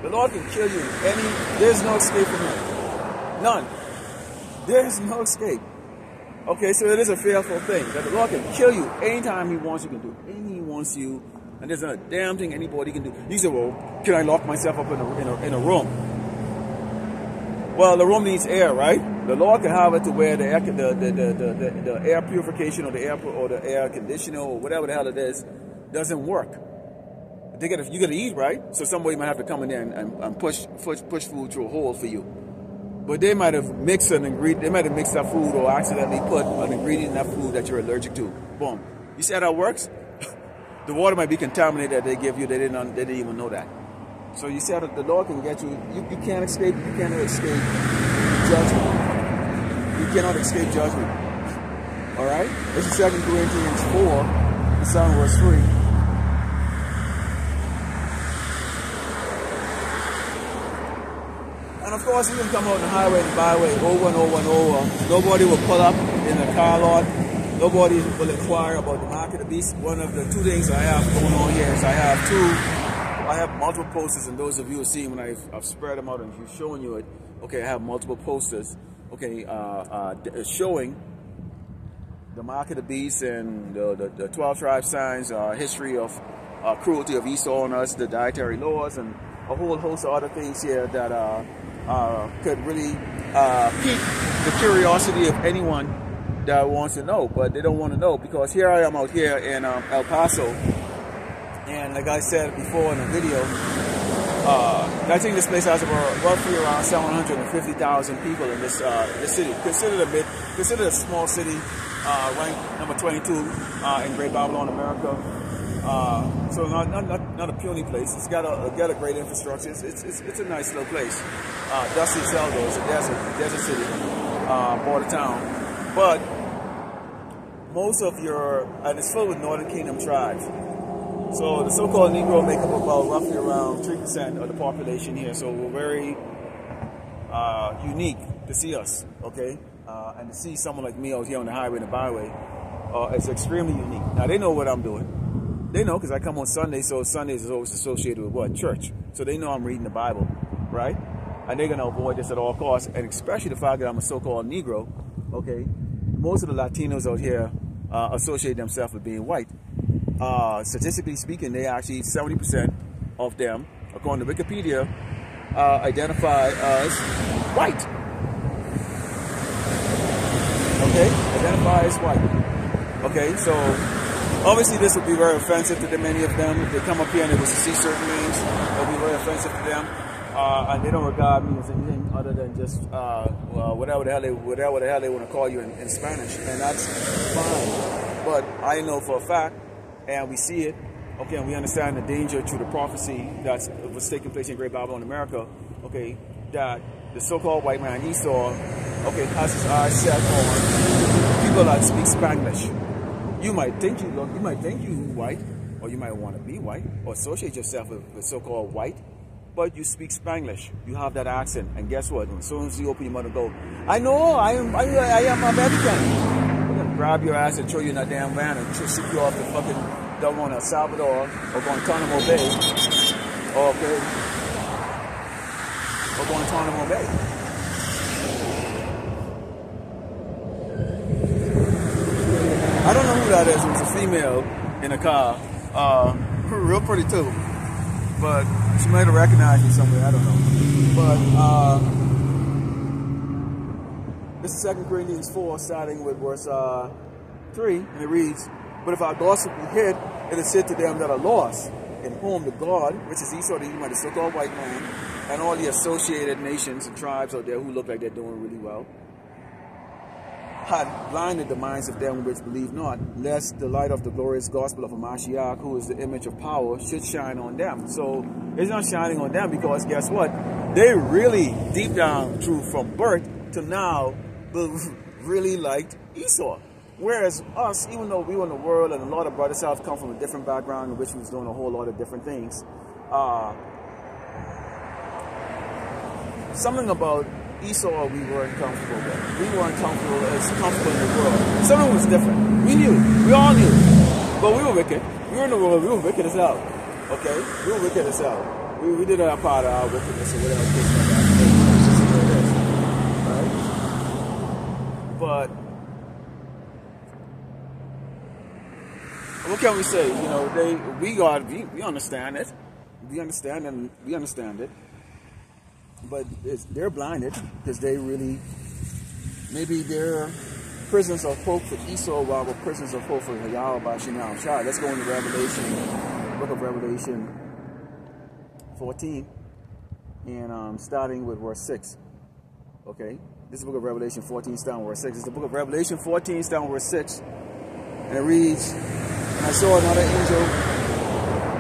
The Lord can kill you. There's no escape from him. None. There's no escape. Okay, so it is a fearful thing that the Lord can kill you anytime he wants. You can do anything he wants you, and there's not a damn thing anybody can do. You say, well, can I lock myself up in a room? Well, the room needs air, right? The Lord can have it to where the air purification or the air conditioner or whatever the hell it is doesn't work. You gotta eat, right? So somebody might have to come in there and push food through a hole for you. But they might have mixed that food or accidentally put an ingredient in that food that you're allergic to. Boom. You see how that works? The water might be contaminated that they give you. They didn't even know that. So you see how the Lord can get you. You can't escape. You cannot escape judgment. You cannot escape judgment. All right. This is 2 Corinthians 4, 7 verse 3. And of course, you can come out on the highway and byway over and over and over. Nobody will pull up in a car lot. Nobody will inquire about the mark of the beast. One of the 2 things I have going on here is I have multiple posters, and those of you who see when I've spread them out and showing you it. Okay, I have multiple posters. Okay, showing the mark of the beast and the 12 tribe signs, history of cruelty of Esau on us, the dietary laws, and a whole host of other things here that could really pique the curiosity of anyone that wants to know, but they don't want to know, because here I am out here in El Paso, and like I said before in the video, I think this place has about roughly around 750,000 people in this city. Considered a small city, ranked number 22 in Great Babylon, America. So not a puny place. It's got a great infrastructure. It's a nice little place. Dusty Zeldo is a desert city, border town, but most of and it's filled with Northern Kingdom tribes. So the so-called Negro make up about roughly around 3% of the population here. So we're very unique to see us, okay? And to see someone like me out here on the highway and the byway, it's extremely unique. Now they know what I'm doing. They know because I come on Sunday, so Sundays is always associated with what? Church. So they know I'm reading the Bible, right? And they're gonna avoid this at all costs, and especially the fact that I'm a so-called Negro, okay? Most of the Latinos out here associate themselves with being white. Statistically speaking, they actually 70% of them, according to Wikipedia, identify as white. Okay, identify as white. Okay, so obviously this would be very offensive to many of them. If they come up here and they was to see certain names, it would be very offensive to them. And they don't regard me as anything other than just whatever the hell they want to call you in Spanish, and that's fine. But I know for a fact, and we see it, okay, and we understand the danger through the prophecy that was taking place in Great Babylon, America, okay, that the so-called white man Esau, okay, has his eyes set on people that speak Spanglish. You might think you white, or you might want to be white, or associate yourself with so-called white, but you speak Spanglish. You have that accent, and guess what? As soon as you open your mouth and go, I know, I am American. Grab your ass and throw you in that damn van and ship you off to fucking doggone El Salvador or Guantanamo Bay. Okay. Or Guantanamo Bay. I don't know who that is. It was a female in a car. Real pretty too. But she might have recognized me somewhere. I don't know. But this is 2 Corinthians 4, starting with verse 3, and it reads, But if our gospel be hid, it is hid to them that are lost, in whom the God, which is Esau the Edomite, the so-called white man, and all the associated nations and tribes out there who look like they're doing really well, had blinded the minds of them which believe not, lest the light of the glorious gospel of Mashiach, who is the image of power, should shine on them. So it's not shining on them because guess what? They really, deep down through from birth to now, really liked Esau. Whereas us, even though we were in the world and a lot of brothers have come from a different background in which we was doing a whole lot of different things, something about Esau we weren't comfortable with. We weren't comfortable in the world. Something was different. We knew. We all knew. But we were wicked. We were in the world. We were wicked as hell. Okay? We were wicked as hell. We did our part of our wickedness or whatever. But what can we say? You know, we understand it. We understand it. But they're blinded because they really, maybe they're prisoners of hope for Esau while we're prisoners of hope for Yahweh B'Shem Shai. Let's go into Revelation, book of Revelation 14, and starting with verse 6. Okay? This is the book of Revelation 14, starting with verse 6. It's the book of Revelation 14, starting with verse 6. And it reads, And I saw another angel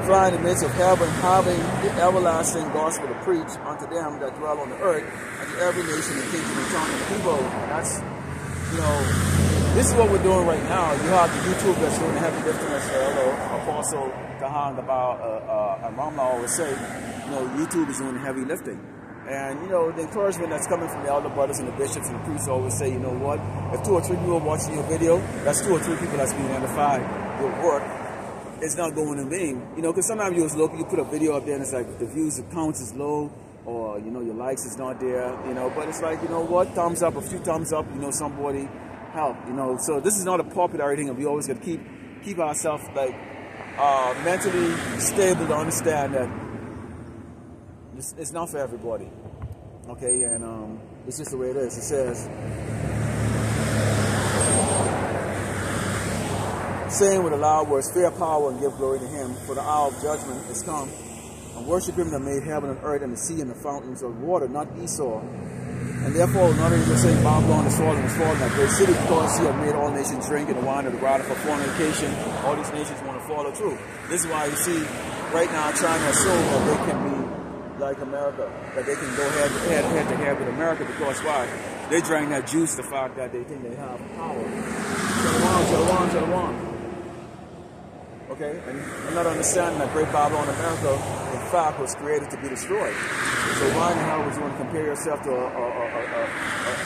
fly in the midst of heaven, having the everlasting gospel to preach unto them that dwell on the earth, and to every nation and kingdom and tongue and people. And that's, you know, this is what we're doing right now. You have the YouTube that's doing the heavy lifting, as Apostle Kahan and Ramla always say, you know, YouTube is doing the heavy lifting. And, you know, the encouragement that's coming from the elder brothers and the bishops and the priests always say, you know what, if 2 or 3 people are watching your video, that's 2 or 3 people that's being edified. Your work is not going in vain. You know, because sometimes you look, you put a video up there and it's like the views, the counts is low, or, you know, your likes is not there, you know, but it's like, you know what, thumbs up, a few thumbs up, you know, somebody help, you know. So this is not a popularity thing, and we always got to keep ourselves, like, mentally stable to understand that it's not for everybody, okay, and it's just the way it is. It says, saying with a loud voice, fear, power, and give glory to him, for the hour of judgment is come, and worship him that made heaven and earth and the sea and the fountains of water, not Esau. And therefore, not only just saying Babylon is fallen, that great city, because he had made all nations drink in the wine of the wrath of fornication. All these nations want to follow through. This is why you see right now China is so that they can be like America, that they can go head to head with America, because why? They drank that juice, the fact that they think they have power. Shalom. Okay, and not understanding that great Babylon America, in fact, was created to be destroyed. So why in the hell would you want to compare yourself to a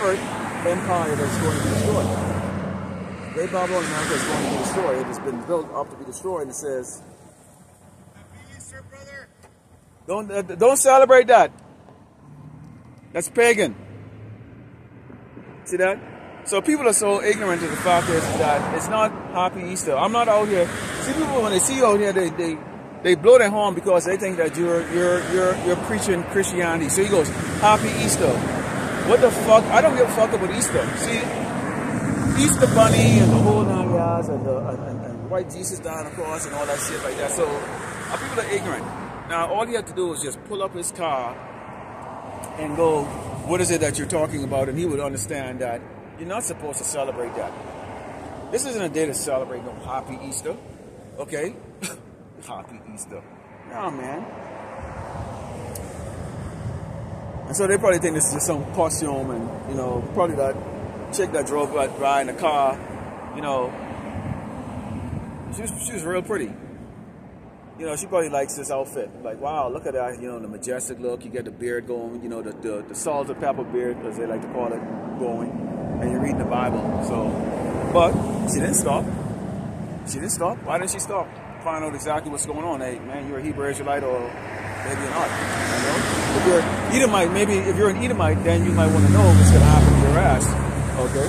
earth empire that's going to be destroyed? Great Babylon America is going to be destroyed. It has been built up to be destroyed, and it says, don't celebrate that. That's pagan. See that? So people are so ignorant to the fact is that it's not Happy Easter. I'm not out here. See, people when they see you out here, they blow their horn because they think that you're preaching Christianity. So he goes, Happy Easter. What the fuck? I don't give a fuck about Easter. See, Easter bunny and the whole 9 yards and white Jesus down the cross and all that shit like that. So people are ignorant. Now all he had to do was just pull up his car and go, what is it that you're talking about? And he would understand that you're not supposed to celebrate that. This isn't a day to celebrate no Happy Easter. Okay? Happy Easter. Nah, man. And so they probably think this is just some costume, and, you know, probably that chick that drove by in the car, you know, she was real pretty. You know, she probably likes this outfit. Like, wow, look at that, you know, the majestic look. You get the beard going, you know, the salt and pepper beard, as they like to call it, going. And you're reading the Bible. So, but she didn't stop. She didn't stop. Why didn't she stop? Find out exactly what's going on. Hey, man, you're a Hebrew Israelite, or maybe you're not. You know? If you're Edomite, maybe if you're an Edomite, then you might want to know what's going to happen to your ass. Okay?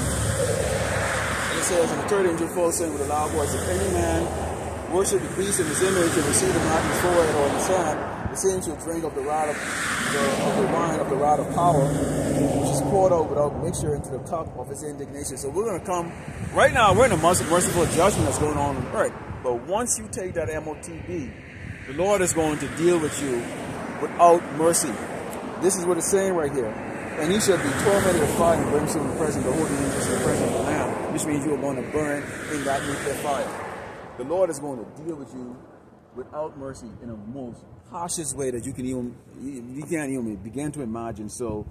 And it says, in the third angel falls saying with a loud voice, if any man worship the beast in his image and receive him not in his forehead or in his hand, the same shall drink of the wine of the rod of power, which is poured out without mixture into the cup of his indignation. So we're going to come, right now we're in a merciful judgment that's going on earth. But once you take that MOTB, the Lord is going to deal with you without mercy. This is what it's saying right here. And he shall be tormented with fire and brimstone in the presence of the holy angels in the presence of the Lamb, which means you are going to burn in that nuclear fire. The Lord is going to deal with you without mercy in a most harshest way that you can't even begin to imagine. So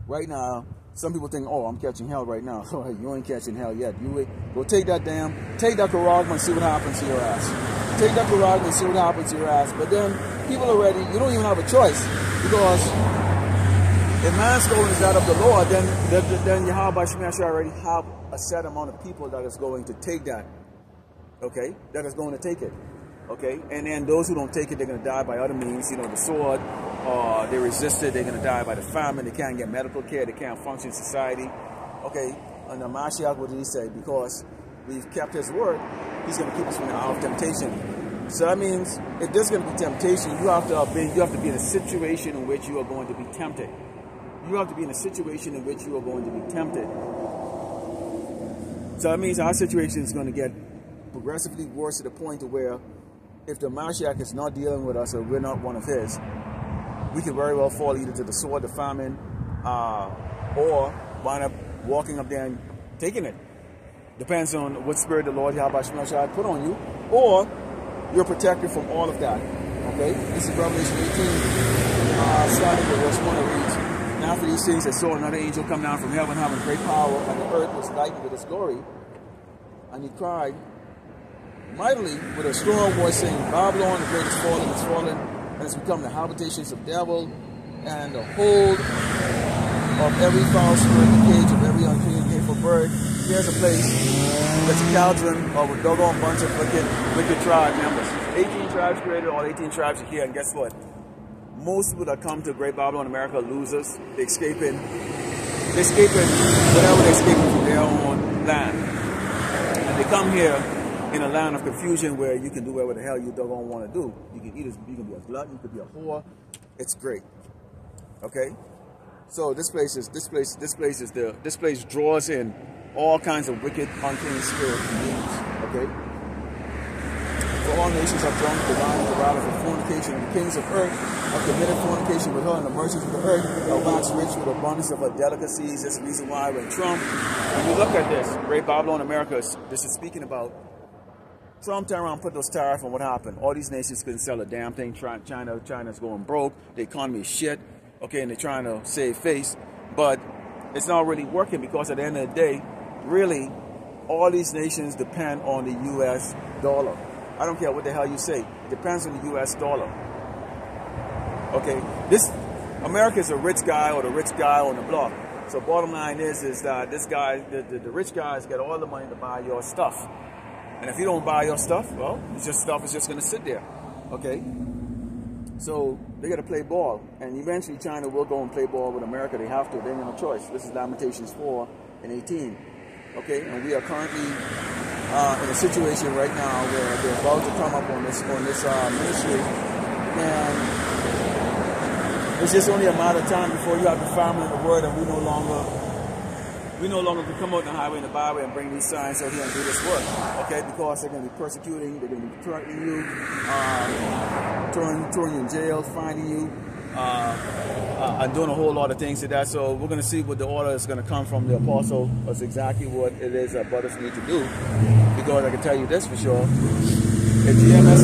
right now, some people think, oh, I'm catching hell right now. You ain't catching hell yet. You wait. Go take that Karagma and see what happens to your ass. Take that Karagma and see what happens to your ass. But then people are ready. You don't even have a choice, because if man's going is that of the Lord, then Yahweh Shemashah already have a set amount of people that is going to take that. Okay, that is going to take it. Okay, and then those who don't take it, they're going to die by other means. You know, the sword, they resist it, they're going to die by the famine, they can't get medical care, they can't function in society. Okay, and the Mashiach, what did he say? Because we've kept his word, he's going to keep us from the hour of temptation. So that means if there's going to be temptation, you have to be in a situation in which you are going to be tempted. You have to be in a situation in which you are going to be tempted. So that means our situation is going to get progressively worse to the point to where if the Mashiach is not dealing with us or we're not one of his, we could very well fall either to the sword, the famine, or wind up walking up there and taking it. Depends on what spirit the Lord Yahweh Shemashah put on you, or you're protected from all of that. Okay? This is Revelation 18, starting with verse 1, it reads, and after these things I saw another angel come down from heaven having great power, and the earth was lightened with his glory. And he cried mightily with a strong voice, saying, Babylon the great is fallen, and has become the habitations of devil, and the hold of every foul spirit, the cage of every unclean and hateful bird. Here's a place that's a cauldron of a doggone bunch of wicked tribe members. 18 tribes created, all 18 tribes are here, and guess what? Most people that come to Great Babylon America are losers. They're escaping whatever they're escaping from their own land. And they come here in a land of confusion where you can do whatever the hell you don't want to do. You can be a glutton, you could be a whore. It's great. Okay? So this place draws in all kinds of wicked, unclean spirits and demons. Okay? For all nations have drunk the wine of the wrath of fornication, and the kings of earth have committed fornication with her, and the merchants of the earth have waxed rich with abundance of her delicacies. That's the reason why when Trump, when you look at this, Great Babylon America, this is speaking about Trump turned around and put those tariffs on what happened. All these nations couldn't sell a damn thing. China's going broke. The economy is shit. Okay, and they're trying to save face. But it's not really working because at the end of the day, really, all these nations depend on the U.S. dollar. I don't care what the hell you say. It depends on the U.S. dollar. Okay, America is a rich guy or the rich guy on the block. So bottom line is that this guy, the rich guys get all the money to buy your stuff. And if you don't buy your stuff, well, stuff is just going to sit there. Okay? So they got to play ball. And eventually China will go and play ball with America. They have to. They have no choice. This is Lamentations 4 and 18. Okay? And we are currently in a situation right now where they're about to come up on this ministry. And it's just only a matter of time before you have the family in the word and we no longer can come out on the highway and the byway and bring these signs out here and do this work. Okay? Because they're going to be persecuting, they're going to be threatening you, throwing you in jail, finding you, and doing a whole lot of things to that. So we're going to see what the order is going to come from the apostle. That's exactly what it is that brothers need to do. Because I can tell you this for sure. If GMS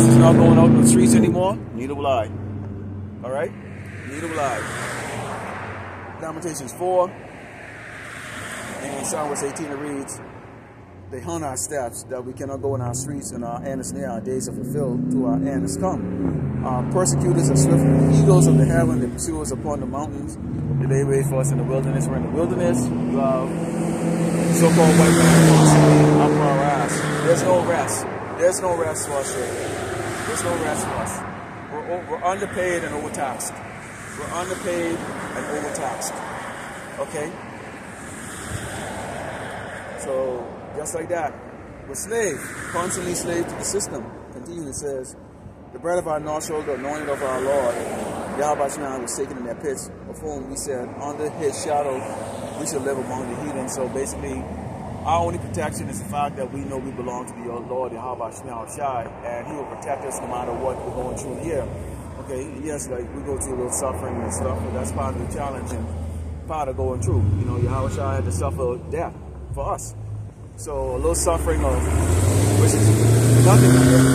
is not going out on the streets anymore, neither will I. Alright? Neither will I. Lamentations 4 and Psalm 18 it reads, they hunt our steps, that we cannot go in our streets, and our end is near, our days are fulfilled, to our end is come. Persecutors are swift eagles of the heaven, they pursue us upon the mountains, they lay wait for us in the wilderness. We're in the wilderness, you have so-called white man constantly up our ass. There's no rest. There's no rest for us here. There's no rest for us. We're underpaid and overtaxed. We're underpaid and overtaxed. Okay? So, just like that. We're slaves, constantly slaves to the system. Continue, it says, the bread of our nostrils, the anointing of our Lord, Yahweh Shemai was taken in their pits, of whom we said, under his shadow we shall live among the heathen. So basically, our only protection is the fact that we know we belong to the Lord, Yahweh Shai, and he will protect us no matter what we're going through here. Okay, yes, like we go through a little suffering and stuff, but that's part of the challenge and part of going through. You know, Yahweh Shai had to suffer death for us. So a little suffering of, which is nothing compared to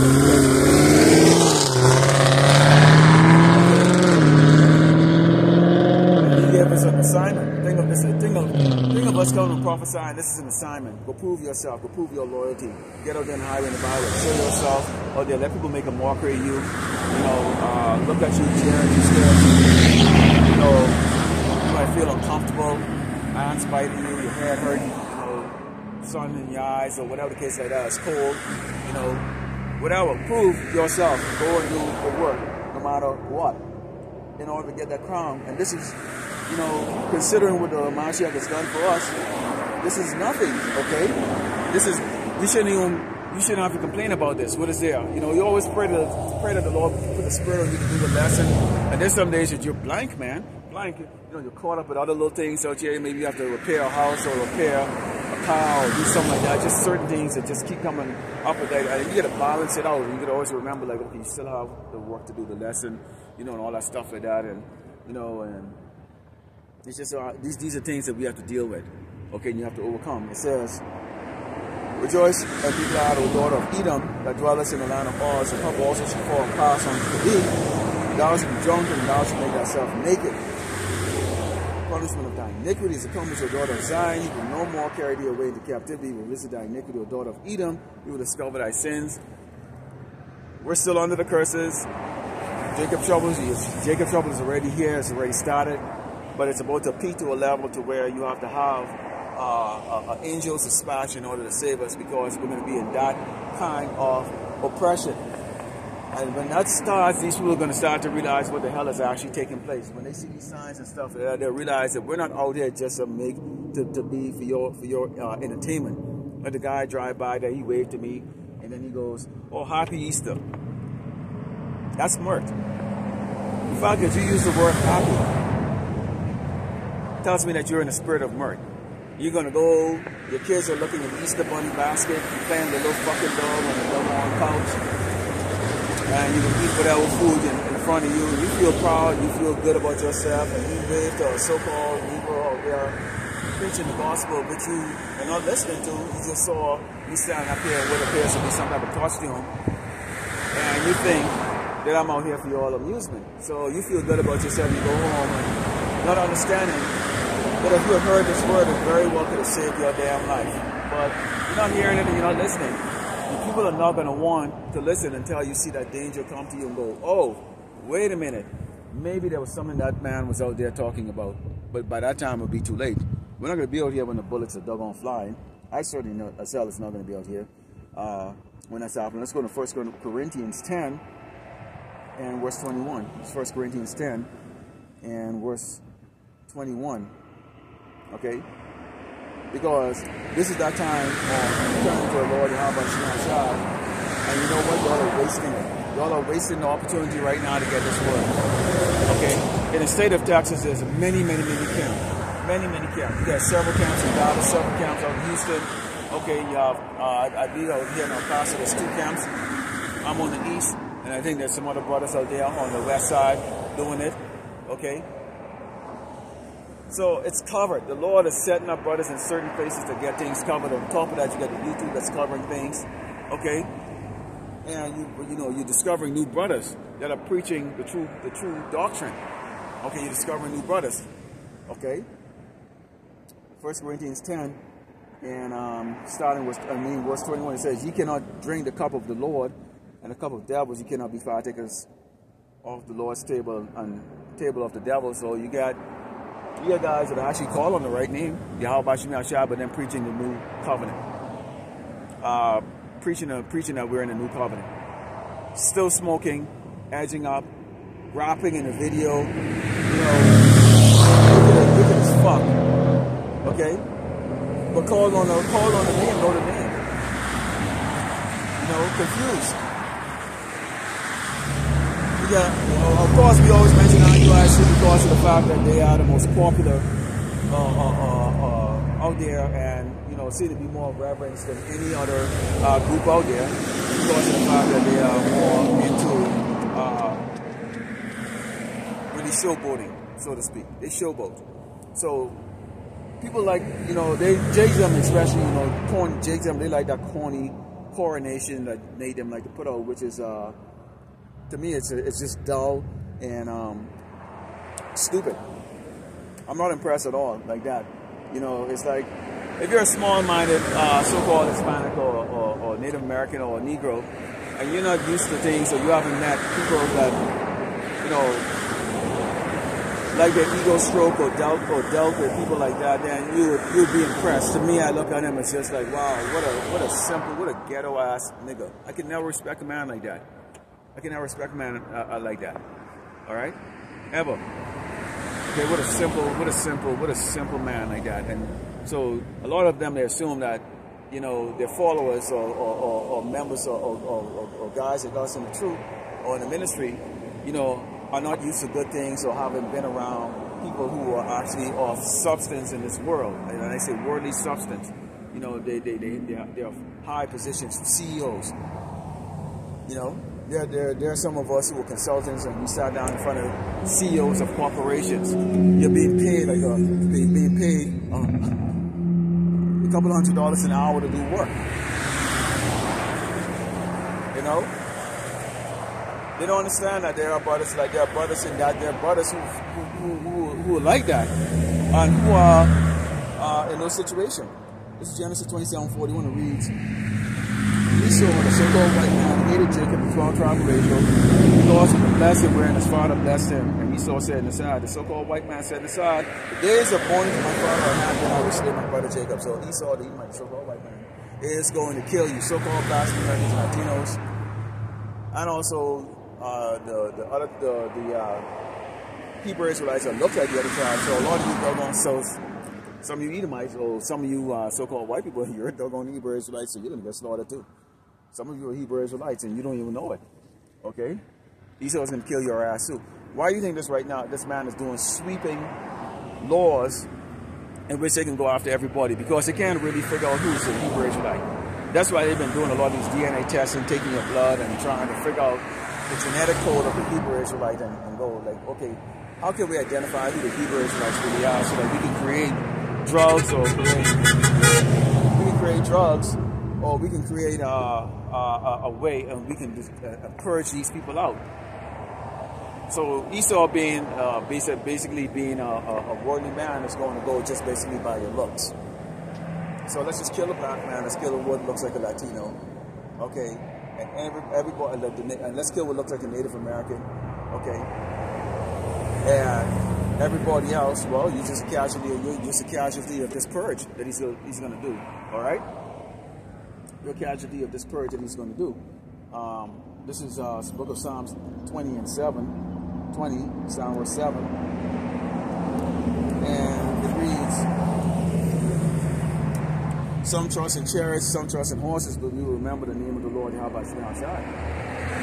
He gave us an assignment. Think of us coming and prophesying. This is an assignment. Go prove yourself. Go prove your loyalty. Get out there in the highway and the byway. Show yourself out there. Let people make a mockery of you. You know, look at you, jeering you, staring. You know, you might feel uncomfortable. Hands biting you, your head hurting. You know, sun in your eyes or whatever the case like that. It's cold. You know, whatever. Prove yourself. Go and do the work, no matter what, in order to get that crown. And this is, you know, considering what the Mashiach has done for us, this is nothing, okay? This is, you shouldn't have to complain about this. What is there? You know, you always pray that the Lord put the Spirit on you to do the lesson. And there's some days that you're blank, man. Blank. You know, you're caught up with other little things out here. Maybe you have to repair a house or repair a car or do something like that. Just certain things that just keep coming up with that. And you got to balance it out. You got to always remember, like, okay, you still have the work to do, the lesson, you know, and all that stuff like that. And, you know, and it's just, these are things that we have to deal with. Okay, and you have to overcome. It says, rejoice and be glad, O daughter of Edom, that dwellest in the land of Oz, and her also shall fall and pass on thee. Thou shalt be drunk, and thou shalt make thyself naked. Punishment of thy iniquity is accomplished, O daughter of Zion. He will no more carry thee away into captivity. He will visit thy iniquity, O daughter of Edom. He will discover thy sins. We're still under the curses. Jacob's trouble is already here. It's already started. But it's about to peak to a level to where you have to have angels dispatched in order to save us, because we're going to be in that kind of oppression. And when that starts, these people are going to start to realize what the hell is actually taking place. When they see these signs and stuff, they'll realize that we're not out here just to be for your entertainment. Let the guy drive by there, he waved to me, and then he goes, "Oh, happy Easter." That's mirth. The fact that you use the word happy tells me that you're in a spirit of mirth. You're going to go, your kids are looking at the Easter bunny basket, playing the little fucking dog on the a warm couch, and you can eat whatever food in front of you. You feel proud, you feel good about yourself, and you wave to a so-called Negro out there preaching the gospel, which you are not listening to. You just saw me standing up here with appears to be some type of costume, and you think that I'm out here for your amusement. So you feel good about yourself, you go home and not understanding that if you had heard this word, it very well could have saved your damn life. But you're not hearing it and you're not listening. And people are not going to want to listen until you see that danger come to you and go, oh, wait a minute. Maybe there was something that man was out there talking about. But by that time, it would be too late. We're not going to be out here when the bullets are doggone flying. I certainly know Asel is not going to be out here when that's happening. Let's go to 1 Corinthians 10 and verse 21. It's 1 Corinthians 10 and verse 21. Okay? Because this is that time of turning to the Lord and how about Shema. And you know what? Y'all are wasting it. Y'all are wasting the opportunity right now to get this word. Okay? In the state of Texas, there's many camps. Many camps. There's several camps in Dallas, several camps out in Houston. Okay, I be out here in El Paso. There's 2 camps. I'm on the east, and I think there's some other brothers out there on the west side doing it. Okay? So it's covered. The Lord is setting up brothers in certain places to get things covered. On top of that, you got the YouTube that's covering things. Okay? And you're discovering new brothers that are preaching the true doctrine. Okay, you're discovering new brothers. Okay? 1 Corinthians 10 and starting with verse 21, it says, "Ye cannot drink the cup of the Lord and the cup of devils. You cannot be partakers of the Lord's table and table of the devil." So you got guys that are actually called on the right name, Yahweh Shemi Ashai, but then preaching the new covenant. Preaching that we're in a new covenant. Still smoking, edging up, rapping in a video, wicked as fuck. Okay? But call on the name, know the name. Confused. Of course, we always mention IUIC because of the fact that they are the most popular out there, and seem to be more reverenced than any other group out there because of the fact that they are more into really showboating, so to speak. They showboat. So people like, they jake them, especially, corn jake them. They like that corny coronation that made them like to put out, which is to me, it's just dull and stupid. I'm not impressed at all like that. It's like, if you're a small-minded so-called Hispanic or Native American or Negro, and you're not used to things, or you haven't met people that, like their ego stroke or dealt with people like that, then you'd be impressed. To me, I look at him, it's just like, wow, what a simple, what a ghetto-ass nigga. I can never respect a man like that. I can never respect a man like that. All right? Ever. Okay, what a simple man like that. And so a lot of them, they assume that, their followers or members or guys that goes in the truth or in the ministry, are not used to good things or haven't been around people who are actually of substance in this world. And I say worldly substance. They're high positions, CEOs. There are some of us who are consultants, and we sat down in front of CEOs of corporations. You're being paid a couple $100 an hour to do work. They don't understand that there are brothers like there are brothers in that. There are brothers who are like that and who are in those situations. This is Genesis 27:41. It reads, Esau, the so-called white man, hated Jacob, the 12 tribe of Israel, because of the blessing wherein his father blessed him. And Esau said in the side, the so-called white man said in the side, the days of mourning for my father are not, then I will slay my brother Jacob. So Esau, the so-called white man, is going to kill you. So-called blasphemers, Latinos, and also the Hebrew Israelites that look like the other tribes. So a lot of you doggone souls, some of you Edomites, or some of you so-called white people, you're doggone Hebrew Israelites, so you're going to get slaughtered too. Some of you are Hebrew Israelites and you don't even know it. Okay? Esau is going to kill your ass too. Why do you think this right now, this man is doing sweeping laws in which they can go after everybody? Because they can't really figure out who's a Hebrew Israelite. That's why they've been doing a lot of these DNA tests and taking your blood and trying to figure out the genetic code of the Hebrew Israelite and go like, okay, how can we identify who the Hebrew Israelites really are so that we can create drugs or we can create a way and we can just, purge these people out. So Esau being basically being a worldly man is going to go just basically by your looks. So let's just kill a black man. Let's kill what looks like a Latino, okay? And everybody, and let's kill what looks like a Native American, okay? And everybody else, well, you're just a casualty. You're just a casualty of this purge that he's going to do. All right? You're a casualty of this purge that he's going to do. This is Book of Psalms 20 and 7. 20, Psalm verse 7, and it reads, some trust in chariots, some trust in horses, but we will remember the name of the Lord, Yahweh Shai.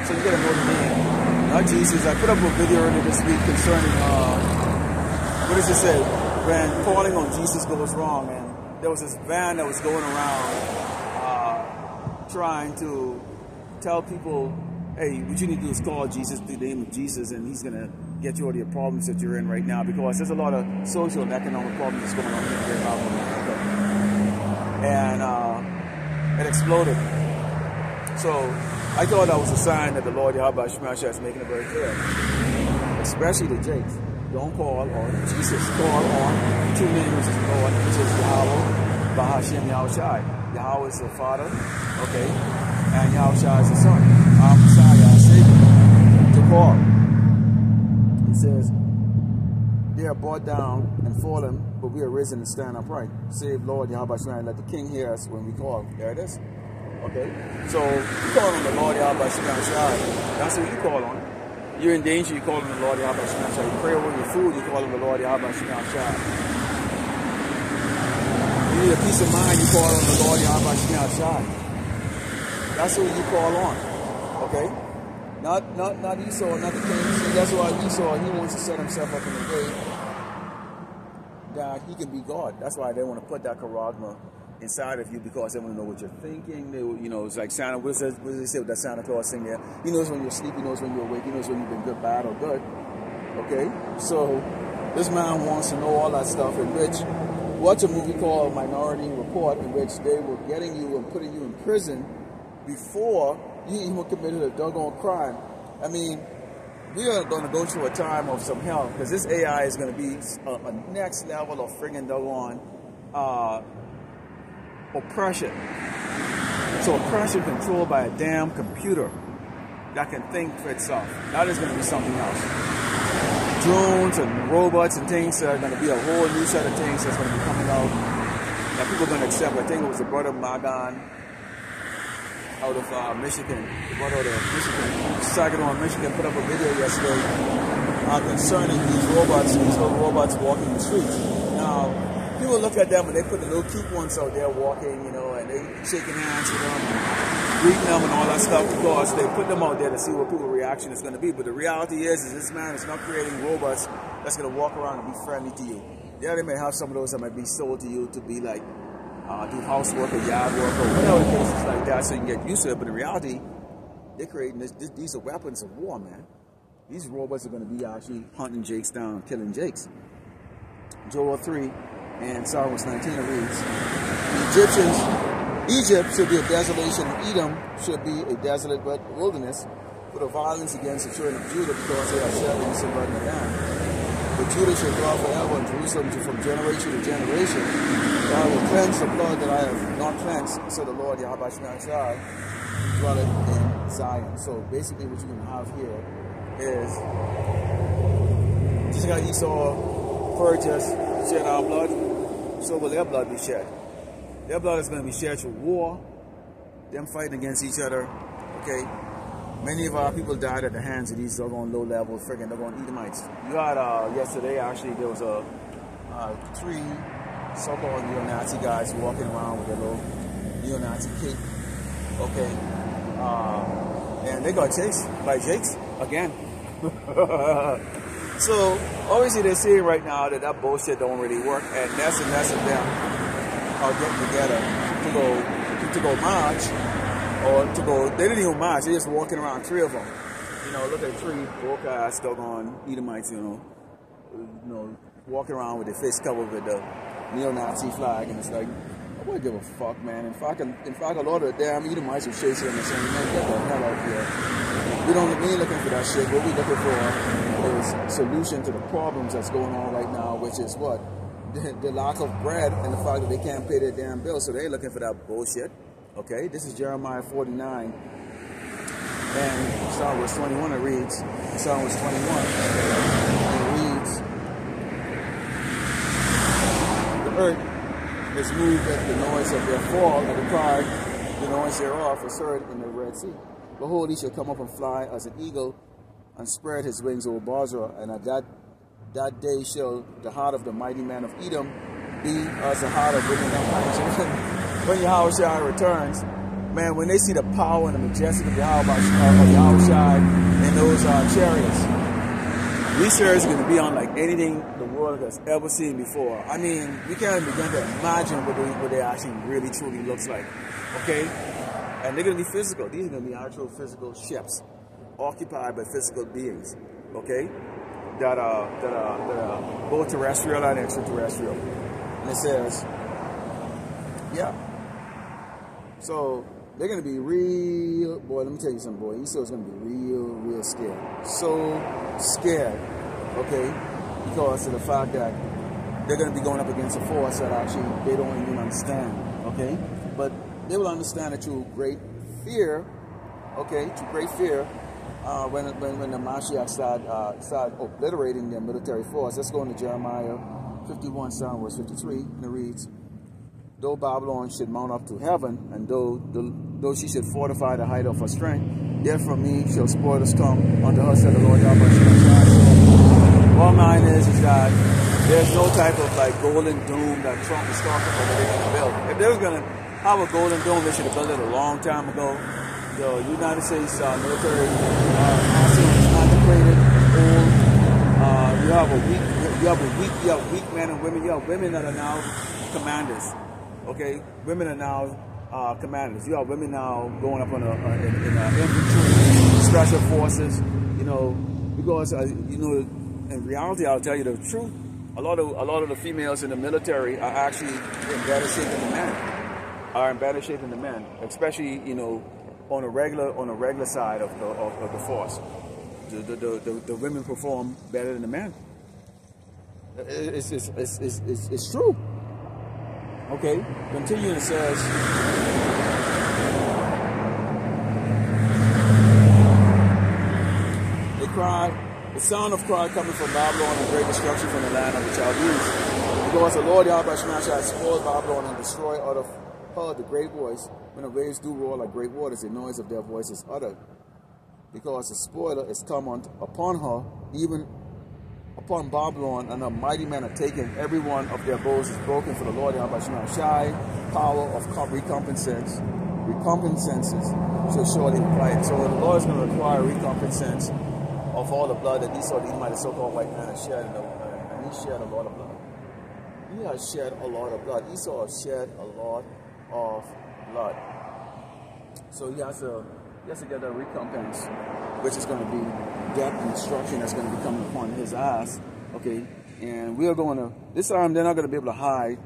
So you gotta know the name, not Jesus. I put up a video earlier this week concerning, what does it say? When calling on Jesus goes wrong, and there was this van that was going around trying to tell people, hey, what you need to do is call Jesus, the name of Jesus, and he's going to get you out of your problems that you're in right now, because there's a lot of social and economic problems that's going on here in America. And it exploded. So I thought that was a sign that the Lord Yahweh Shemashah is making it very clear, especially the Jakes. Don't call on Jesus. Call on two names of the Lord, which is Yahweh, Bahashem Yahushai. Yahweh is the Father, okay, and Yahushai is the Son. Our Messiah, our Savior, to call. It says, they are brought down and fallen, but we are risen and stand upright. Save Lord Yahweh Shemashah, let the King hear us when we call. There it is. Okay? So you call on the Lord Yahweh Shemashah. That's what you call on. You're in danger, you call on the Lord Yahweh Shemashah. You pray over your food, you call on the Lord Yahweh Shemashah. You need a peace of mind, you call on the Lord Yahweh Shemashah. That's who you call on. Okay? Not Esau, not the king. See, that's why Esau, he wants to set himself up in a way that he can be God. That's why they want to put that charagma inside of you, because they want to know what you're thinking. They, you know, it's like Santa. What does they say with that Santa Claus thing there? He knows when you're asleep. He knows when you're awake. He knows when you've been good, bad, or good. Okay? So this man wants to know all that stuff, in which, watch a movie called Minority Report, in which they were getting you and putting you in prison before you even committed a doggone crime. I mean, we are going to go through a time of some hell, because this AI is going to be a next level of friggin' doggone oppression. So oppression controlled by a damn computer that can think for itself. That is going to be something else. Drones and robots and things are going to be a whole new set of things that's going to be coming out that people are going to accept. I think it was the brother Magan out of Michigan, the brother out of Michigan, Saginaw, Michigan, put up a video yesterday concerning these little robots walking the streets. Now, people look at them and they put the little cute ones out there walking, you know, and they shaking hands with them, greeting them and all that stuff, because they put them out there to see what people's reaction is going to be. But the reality is this man is not creating robots that's going to walk around and be friendly to you. Yeah, they may have some of those that might be sold to you to be like, do housework or yard work or whatever the case is like that, so you can get used to it. But in reality, they're creating these are weapons of war, man. These robots are going to be actually hunting Jakes down, killing Jakes. Joel 3 and Psalm 19 reads, Egypt should be a desolation, and Edom should be a desolate wilderness, for the violence against the children of Judah, because they are settling and subverting the land. But Judah shall dwell forever, and Jerusalem from generation to generation. For I will cleanse the blood that I have not cleansed, so the Lord Yahweh Shemashah dwelleth in Zion. So basically what you're going to have here is, just like Esau purged us, shed our blood, so will their blood be shed. Their blood is going to be shed through war, them fighting against each other, okay? Many of our people died at the hands of these doggone low-level friggin' doggone Edomites. You had, yesterday, actually, there was three so-called neo-Nazi guys walking around with their little neo-Nazi cape, okay? And they got chased by Jakes again. So, obviously, they're saying right now that that bullshit don't really work, and less of them are getting together to go to to go march, or to go, they didn't even march, they just walking around, 3 of them. You know, look at 3 broke-ass, doggone Edomites, you know, walking around with their face covered with the neo-Nazi flag, and it's like, I wouldn't give a fuck, man. In fact, a lot of the damn Edomites were chasing them and saying, man, get the hell out here. We ain't looking for that shit. What we looking for is a solution to the problems that's going on right now, which is what? The lack of bread and the fact that they can't pay their damn bills, so they're looking for that bullshit. Okay, this is Jeremiah 49, and starting verse 21, it reads, starting verse 21, it reads, the earth is moved at the noise of their fall, and the cry, the noise thereof is heard in the Red Sea. Behold, he shall come up and fly as an eagle, and spread his wings over Basra, and at that day shall the heart of the mighty man of Edom be as the heart of women of Haman. When Yahushua returns, man, when they see the power and the majesty of Yahushua in those chariots, research is going to be on like anything the world has ever seen before. I mean, we can't begin to imagine what they actually really truly looks like. Okay? And they're going to be physical. These are going to be actual physical ships occupied by physical beings. Okay? That are both terrestrial and extraterrestrial. And it says, yeah. So they're gonna be real, boy, let me tell you something, boy. Esau's gonna be real scared. So scared, okay? Because of the fact that they're gonna be going up against a force that actually they don't even understand, okay? But they will understand it through great fear, okay? Through great fear. When the Mashiach start obliterating their military force. Let's go into Jeremiah 51, verse 53, and it reads, though Babylon should mount up to heaven, and though she should fortify the height of her strength, yet from me shall spoilers come unto her, said the Lord Yahweh. All mine is that there's no type of like golden dome that Trump is talking about that they're going to build. If they was going to have a golden dome, they should have built it a long time ago. The United States military arsenal is antiquated, old. You have weak men and women. You have women that are now commanders. Okay, women are now commanders. You have women now going up in infantry, special forces. You know, because you know, in reality, I'll tell you the truth. A lot of the females in the military are actually in better shape than the men. Are in better shape than the men, especially on a regular side of the force. The women perform better than the men. It's true. Okay, continuing, it says, they cry, the sound of cry coming from Babylon and great destruction from the land of the Chaldees. Because the Lord Yahweh shall spoil Babylon and destroy out of her the great voice. When the waves do roar like great waters, the noise of their voice is uttered. Because the spoiler is come upon her, even upon Babylon, and her mighty men are taken. Every one of their bows is broken, for the Lord Yahweh power of recompenses shall surely apply it. So the Lord is going to require recompense of all the blood that Esau, the Edomite, the so-called white man, has shed, and he shed a lot of blood. He has shed a lot of blood. Esau has shed a lot of blood. So he has to get a recompense, which is going to be death and destruction that's going to be coming upon his ass. Okay, and we are going to, this time they're not going to be able to hide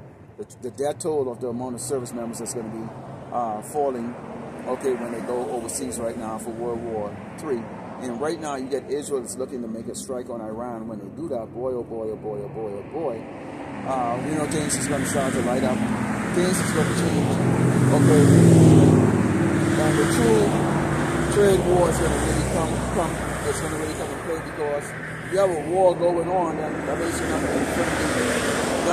the death toll of the amount of service members that's going to be falling, okay, when they go overseas right now for World War III. And right now you get Israel that's looking to make a strike on Iran. When they do that, boy, oh boy, oh boy, oh boy, oh boy, you know, things is going to start to light up. Things is going to change. Okay, and the true trade war is going to really come in play, because if you have a war going on, then that means you're not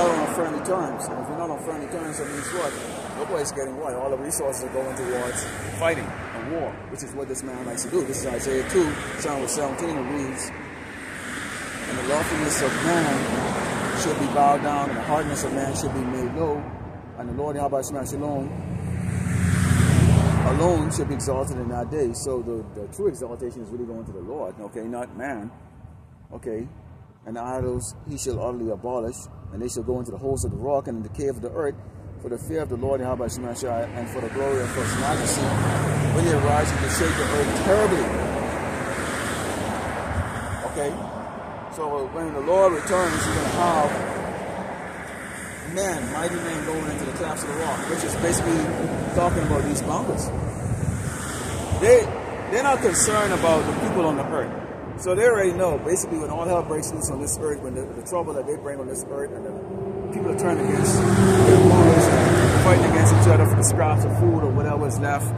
on friendly terms. And if you're not on friendly terms, that means what? Nobody's getting what? All the resources are going towards fighting and war, which is what this man likes to do. This is Isaiah 2, verse 17, it reads, and the loftiness of man should be bowed down, and the hardness of man should be made low, and the Lord Yahweh alone should be exalted in that day. So the true exaltation is really going to the Lord, okay, not man, okay. And the idols he shall utterly abolish, and they shall go into the holes of the rock and in the cave of the earth, for the fear of the Lord Yahweh Shemashai, and for the glory of His majesty, when He arises to shake the earth terribly. Okay? So when the Lord returns, He's going to have men, mighty men going into the clefts of the rock, which is basically talking about these mountains. They're not concerned about the people on the earth. So they already know, basically, when all hell breaks loose on this earth, when the trouble that they bring on this earth, and the people are turning against their rulers and fighting against each other for the scraps of food or whatever is left,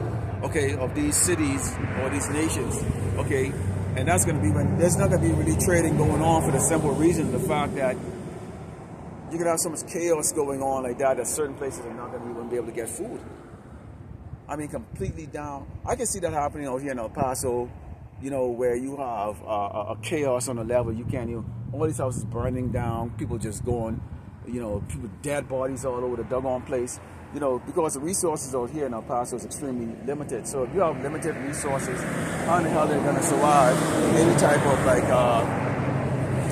okay, of these cities or these nations, okay, and that's going to be when there's not going to be really trading going on, for the simple reason, the fact that you can have so much chaos going on like that certain places are not going to even be able to get food. I mean, completely down. I can see that happening out here in El Paso, you know, where you have a chaos on a level you can't even, all these houses burning down, people just going, you know, people, dead bodies all over the doggone place, you know, because the resources out here in El Paso is extremely limited. So if you have limited resources, how in the hell are they going to survive any type of like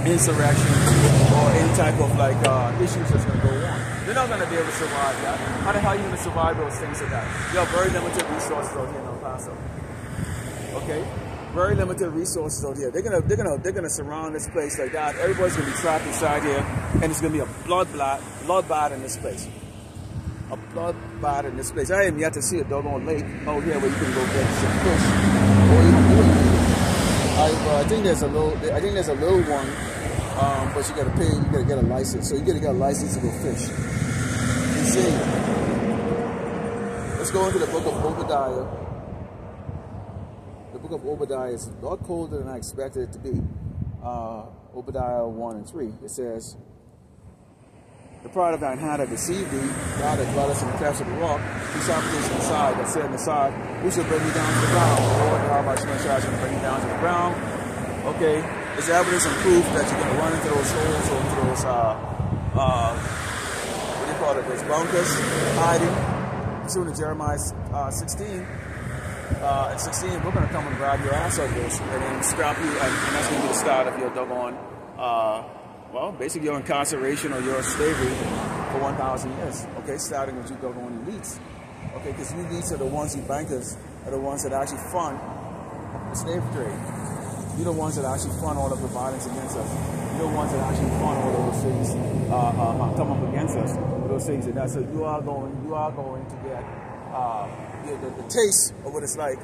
insurrection or any type of like issues that's going to go on? They're not going to be able to survive that. How the hell are you going to survive those things like that? You have very limited resources out here in El Paso. Okay? Very limited resources out here. They're gonna surround this place like that. Everybody's gonna be trapped inside here, and it's gonna be a bloodbath in this place. A bloodbath in this place. I am yet to see a doggone lake out here where you can go get some fish. Or I think there's a little one, but you gotta pay. You gotta get a license. So you gotta get a license to go fish. Insane. Let's go into the book of Obadiah. The book of Obadiah is a lot colder than I expected it to be. Obadiah 1 and 3. It says, "The pride of thine hand hath deceived thee, thou that dwellest in the clefts of the rock, whose habitation inside, that said in the side, who shall bring me down to the ground? The Lord Yahweh Shemashai shall bring me down to the ground." Okay, it's evidence and proof that you're going to run into those holes or into those, what do you call it, those bunkers, hiding. Soon in Jeremiah 16. At 16, we're going to come and grab your ass out of this and then strap you, and that's going to be the start of your doggone, well, basically your incarceration or your slavery for 1,000 years, okay, starting with you doggone elites, okay, because you elites are the ones, you bankers, are the ones that actually fund the slave trade. You're the ones that actually fund all of the violence against us. You're the ones that actually fund all of those things, come up against us, those things and that. So you are going to get the taste of what it's like,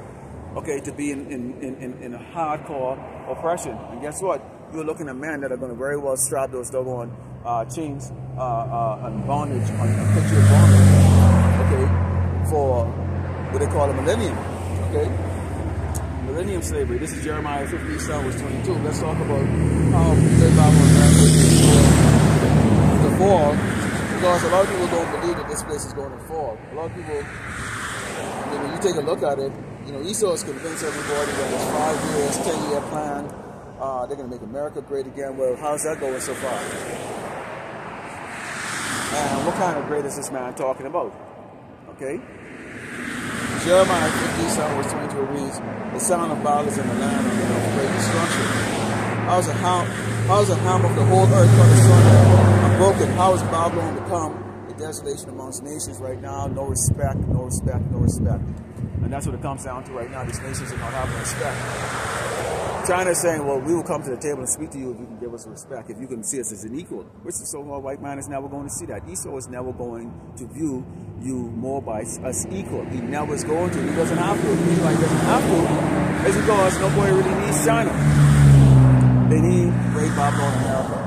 okay, to be in a hardcore oppression. And guess what? You're looking at men that are going to very well strap those doggone chains and bondage, on a picture of bondage, okay, for what they call a millennium, okay? Millennium slavery. This is Jeremiah 57 verse 22. Let's talk about how the Bible the fall, because a lot of people don't believe that this place is going to fall. A lot of people, when you take a look at it, you know, Esau is convinced everybody that it's 5 years, 10-year plan. They're going to make America great again. Well, how's that going so far? And what kind of great is this man talking about? Okay? Jeremiah 57 verse 22 reads, "The sound of violence in the land of great destruction. How's the hammer of the whole earth cut asunder and broken? How is Babylon become a desolation amongst nations right now? No respect, no respect, no respect." And that's what it comes down to right now. These nations are not having respect. China is saying, well, we will come to the table and speak to you if you can give us respect, if you can see us as an equal. Which the so-called white man is never going to see that. Esau is never going to view you more by us equal. He never is going to. He doesn't have to. The reason why he doesn't have to is because nobody really needs China. They need great Babylon America.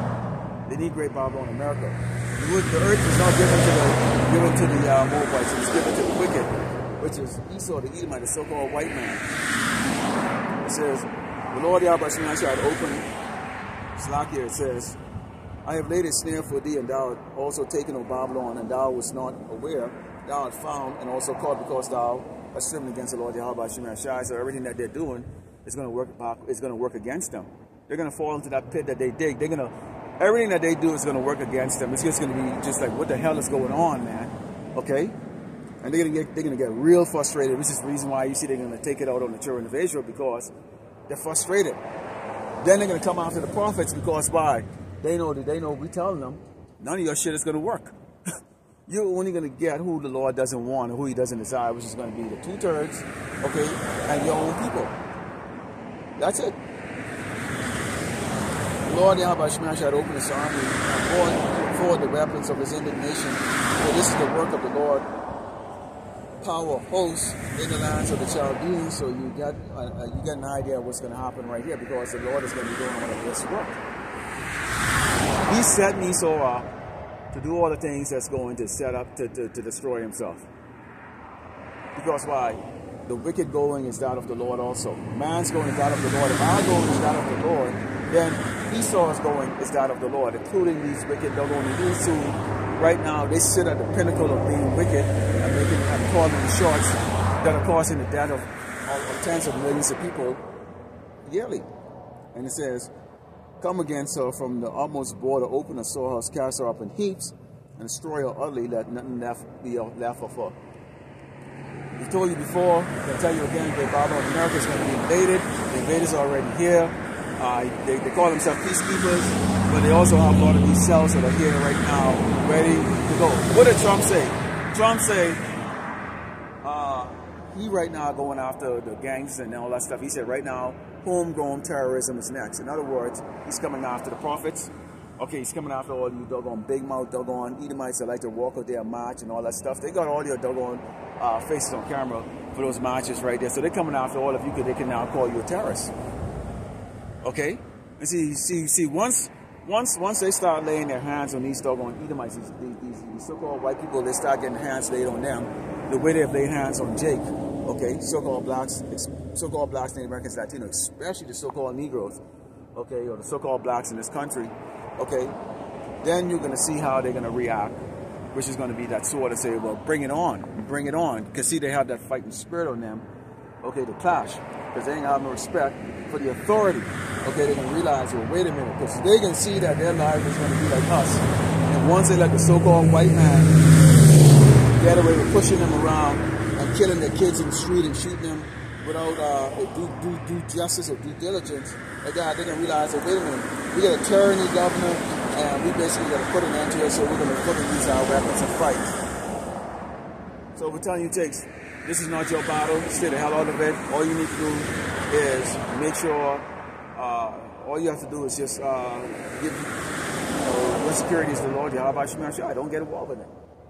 They need great Babylon America. The earth is not given to the Moabites. It was given to the wicked, which is Esau, the Edomite, the so-called white man. It says, "The Lord Yahweh Shemashai had opened," slack here, it says, "I have laid a snare for thee, and thou hast also taken, O Babylon, and thou wast not aware. Thou art found and also caught, because thou hast striven against the Lord Yahweh Shemashai." So everything that they're doing is going to work back. Is going to work against them. They're going to fall into that pit that they dig. Everything that they do is going to work against them. It's just going to be just like, what the hell is going on, man? Okay. And they're gonna get real frustrated, which is the reason why you see they're gonna take it out on the children of Israel, because they're frustrated. Then they're gonna come after the prophets, because why? They know we telling them none of your shit is gonna work. you're only going to get who the Lord doesn't want or who he doesn't desire, which is going to be the 2/3, okay, and your own people. That's it. The Lord Yahweh Shemash had opened his army and brought forward the weapons of his indignation. For this is the work of the Lord, power of hosts in the lands of the Chaldeans. So you get an idea of what's going to happen right here, because the Lord is going to be doing one of this work. He set Esau up to do all the things that's going to set up to destroy himself. Because why? The wicked going is that of the Lord also. Man's going is that of the Lord. If our going is that of the Lord, then Esau's going is that of the Lord, including these wicked doggone these two. Right now, they sit at the pinnacle of being wicked and calling the shots that are causing the death of tens of millions of people yearly. And it says, come against her from the utmost border, open her storehouse, cast her up in heaps, and destroy her utterly, let nothing be left of her. We told you before, I'll tell you again, Great Babylon, America is going to be invaded. The invaders are already here. They call themselves peacekeepers, but they also have a lot of these cells that are here right now, ready to go. What did Trump say? Trump say, he right now going after the gangs and all that stuff. He said right now, homegrown terrorism is next. In other words, he's coming after the prophets. Okay, he's coming after all you doggone big mouth, doggone Edomites that like to walk out there and march and all that stuff. They got all your doggone faces on camera for those marches right there. So they're coming after all of you because they can now call you a terrorist. Okay? And see, once they start laying their hands on these doggone Edomites, these so-called white people, they start getting hands laid on them the way they've laid hands on Jake. Okay? So-called blacks, Native Americans, Latinos, especially the so-called Negroes. Okay? Or the so-called blacks in this country. Okay, then you're going to see how they're going to react, which is going to be that sort of say, well, bring it on, because see, they have that fighting spirit on them, okay, to clash, because they ain't have no respect for the authority. Okay, they're going to realize, well, wait a minute, because they can see that their life is going to be like us, and once they let the so-called white man get away with pushing them around and killing their kids in the street and shooting them without due justice or due diligence, like that, they're going to realize that, wait a minute, we got a tyranny governor, and we basically got to put an end to it, so we're going to put in these weapons and fight. So we're telling you, Jakes, this is not your battle. Stay the hell out of it. All you need to do is make sure, all you have to do is just give your security is the Lord, Yahweh Shemashai. Don't get involved in it.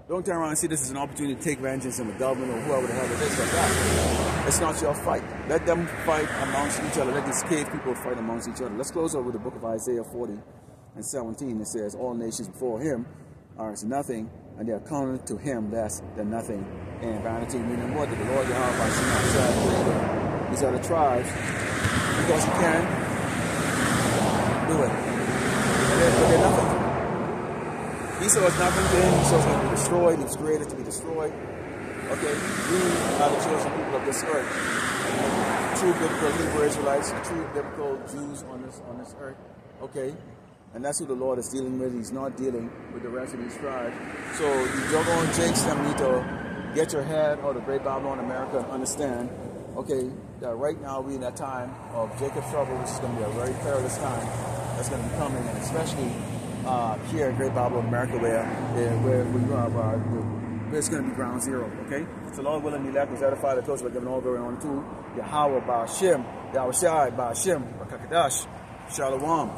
Don't turn around and see this as an opportunity to take vengeance on the government or whoever the hell it is like that. It's not your fight. Let them fight amongst each other. Let these cave people fight amongst each other. Let's close over with the book of Isaiah 40:17. It says, all nations before him are as nothing, and they are counted to him less than nothing and vanity. Meaning what? That the Lord Yahweh Shemashai, these are the tribes, because he can do it. But they're nothing. Esau is nothing to him. Esau is going to be destroyed. He was created to be destroyed. Okay, we are the chosen people of this earth. True biblical Hebrew Israelites, true biblical Jews on this earth. Okay, and that's who the Lord is dealing with. He's not dealing with the rest of these tribes. So you doggone Jakes, them need to get your head out of Great Babylon, America, and understand, okay, that right now we're in that time of Jacob's trouble, which is going to be a very perilous time that's going to be coming, and especially here in Great Babylon, America, where it's going to be ground zero, okay? So Lord willing, the elect was edified, the close by giving all glory on to Yahweh, Ba'ashem, Yahweh Shai, Ba'ashem, Rakakadash, Shalom.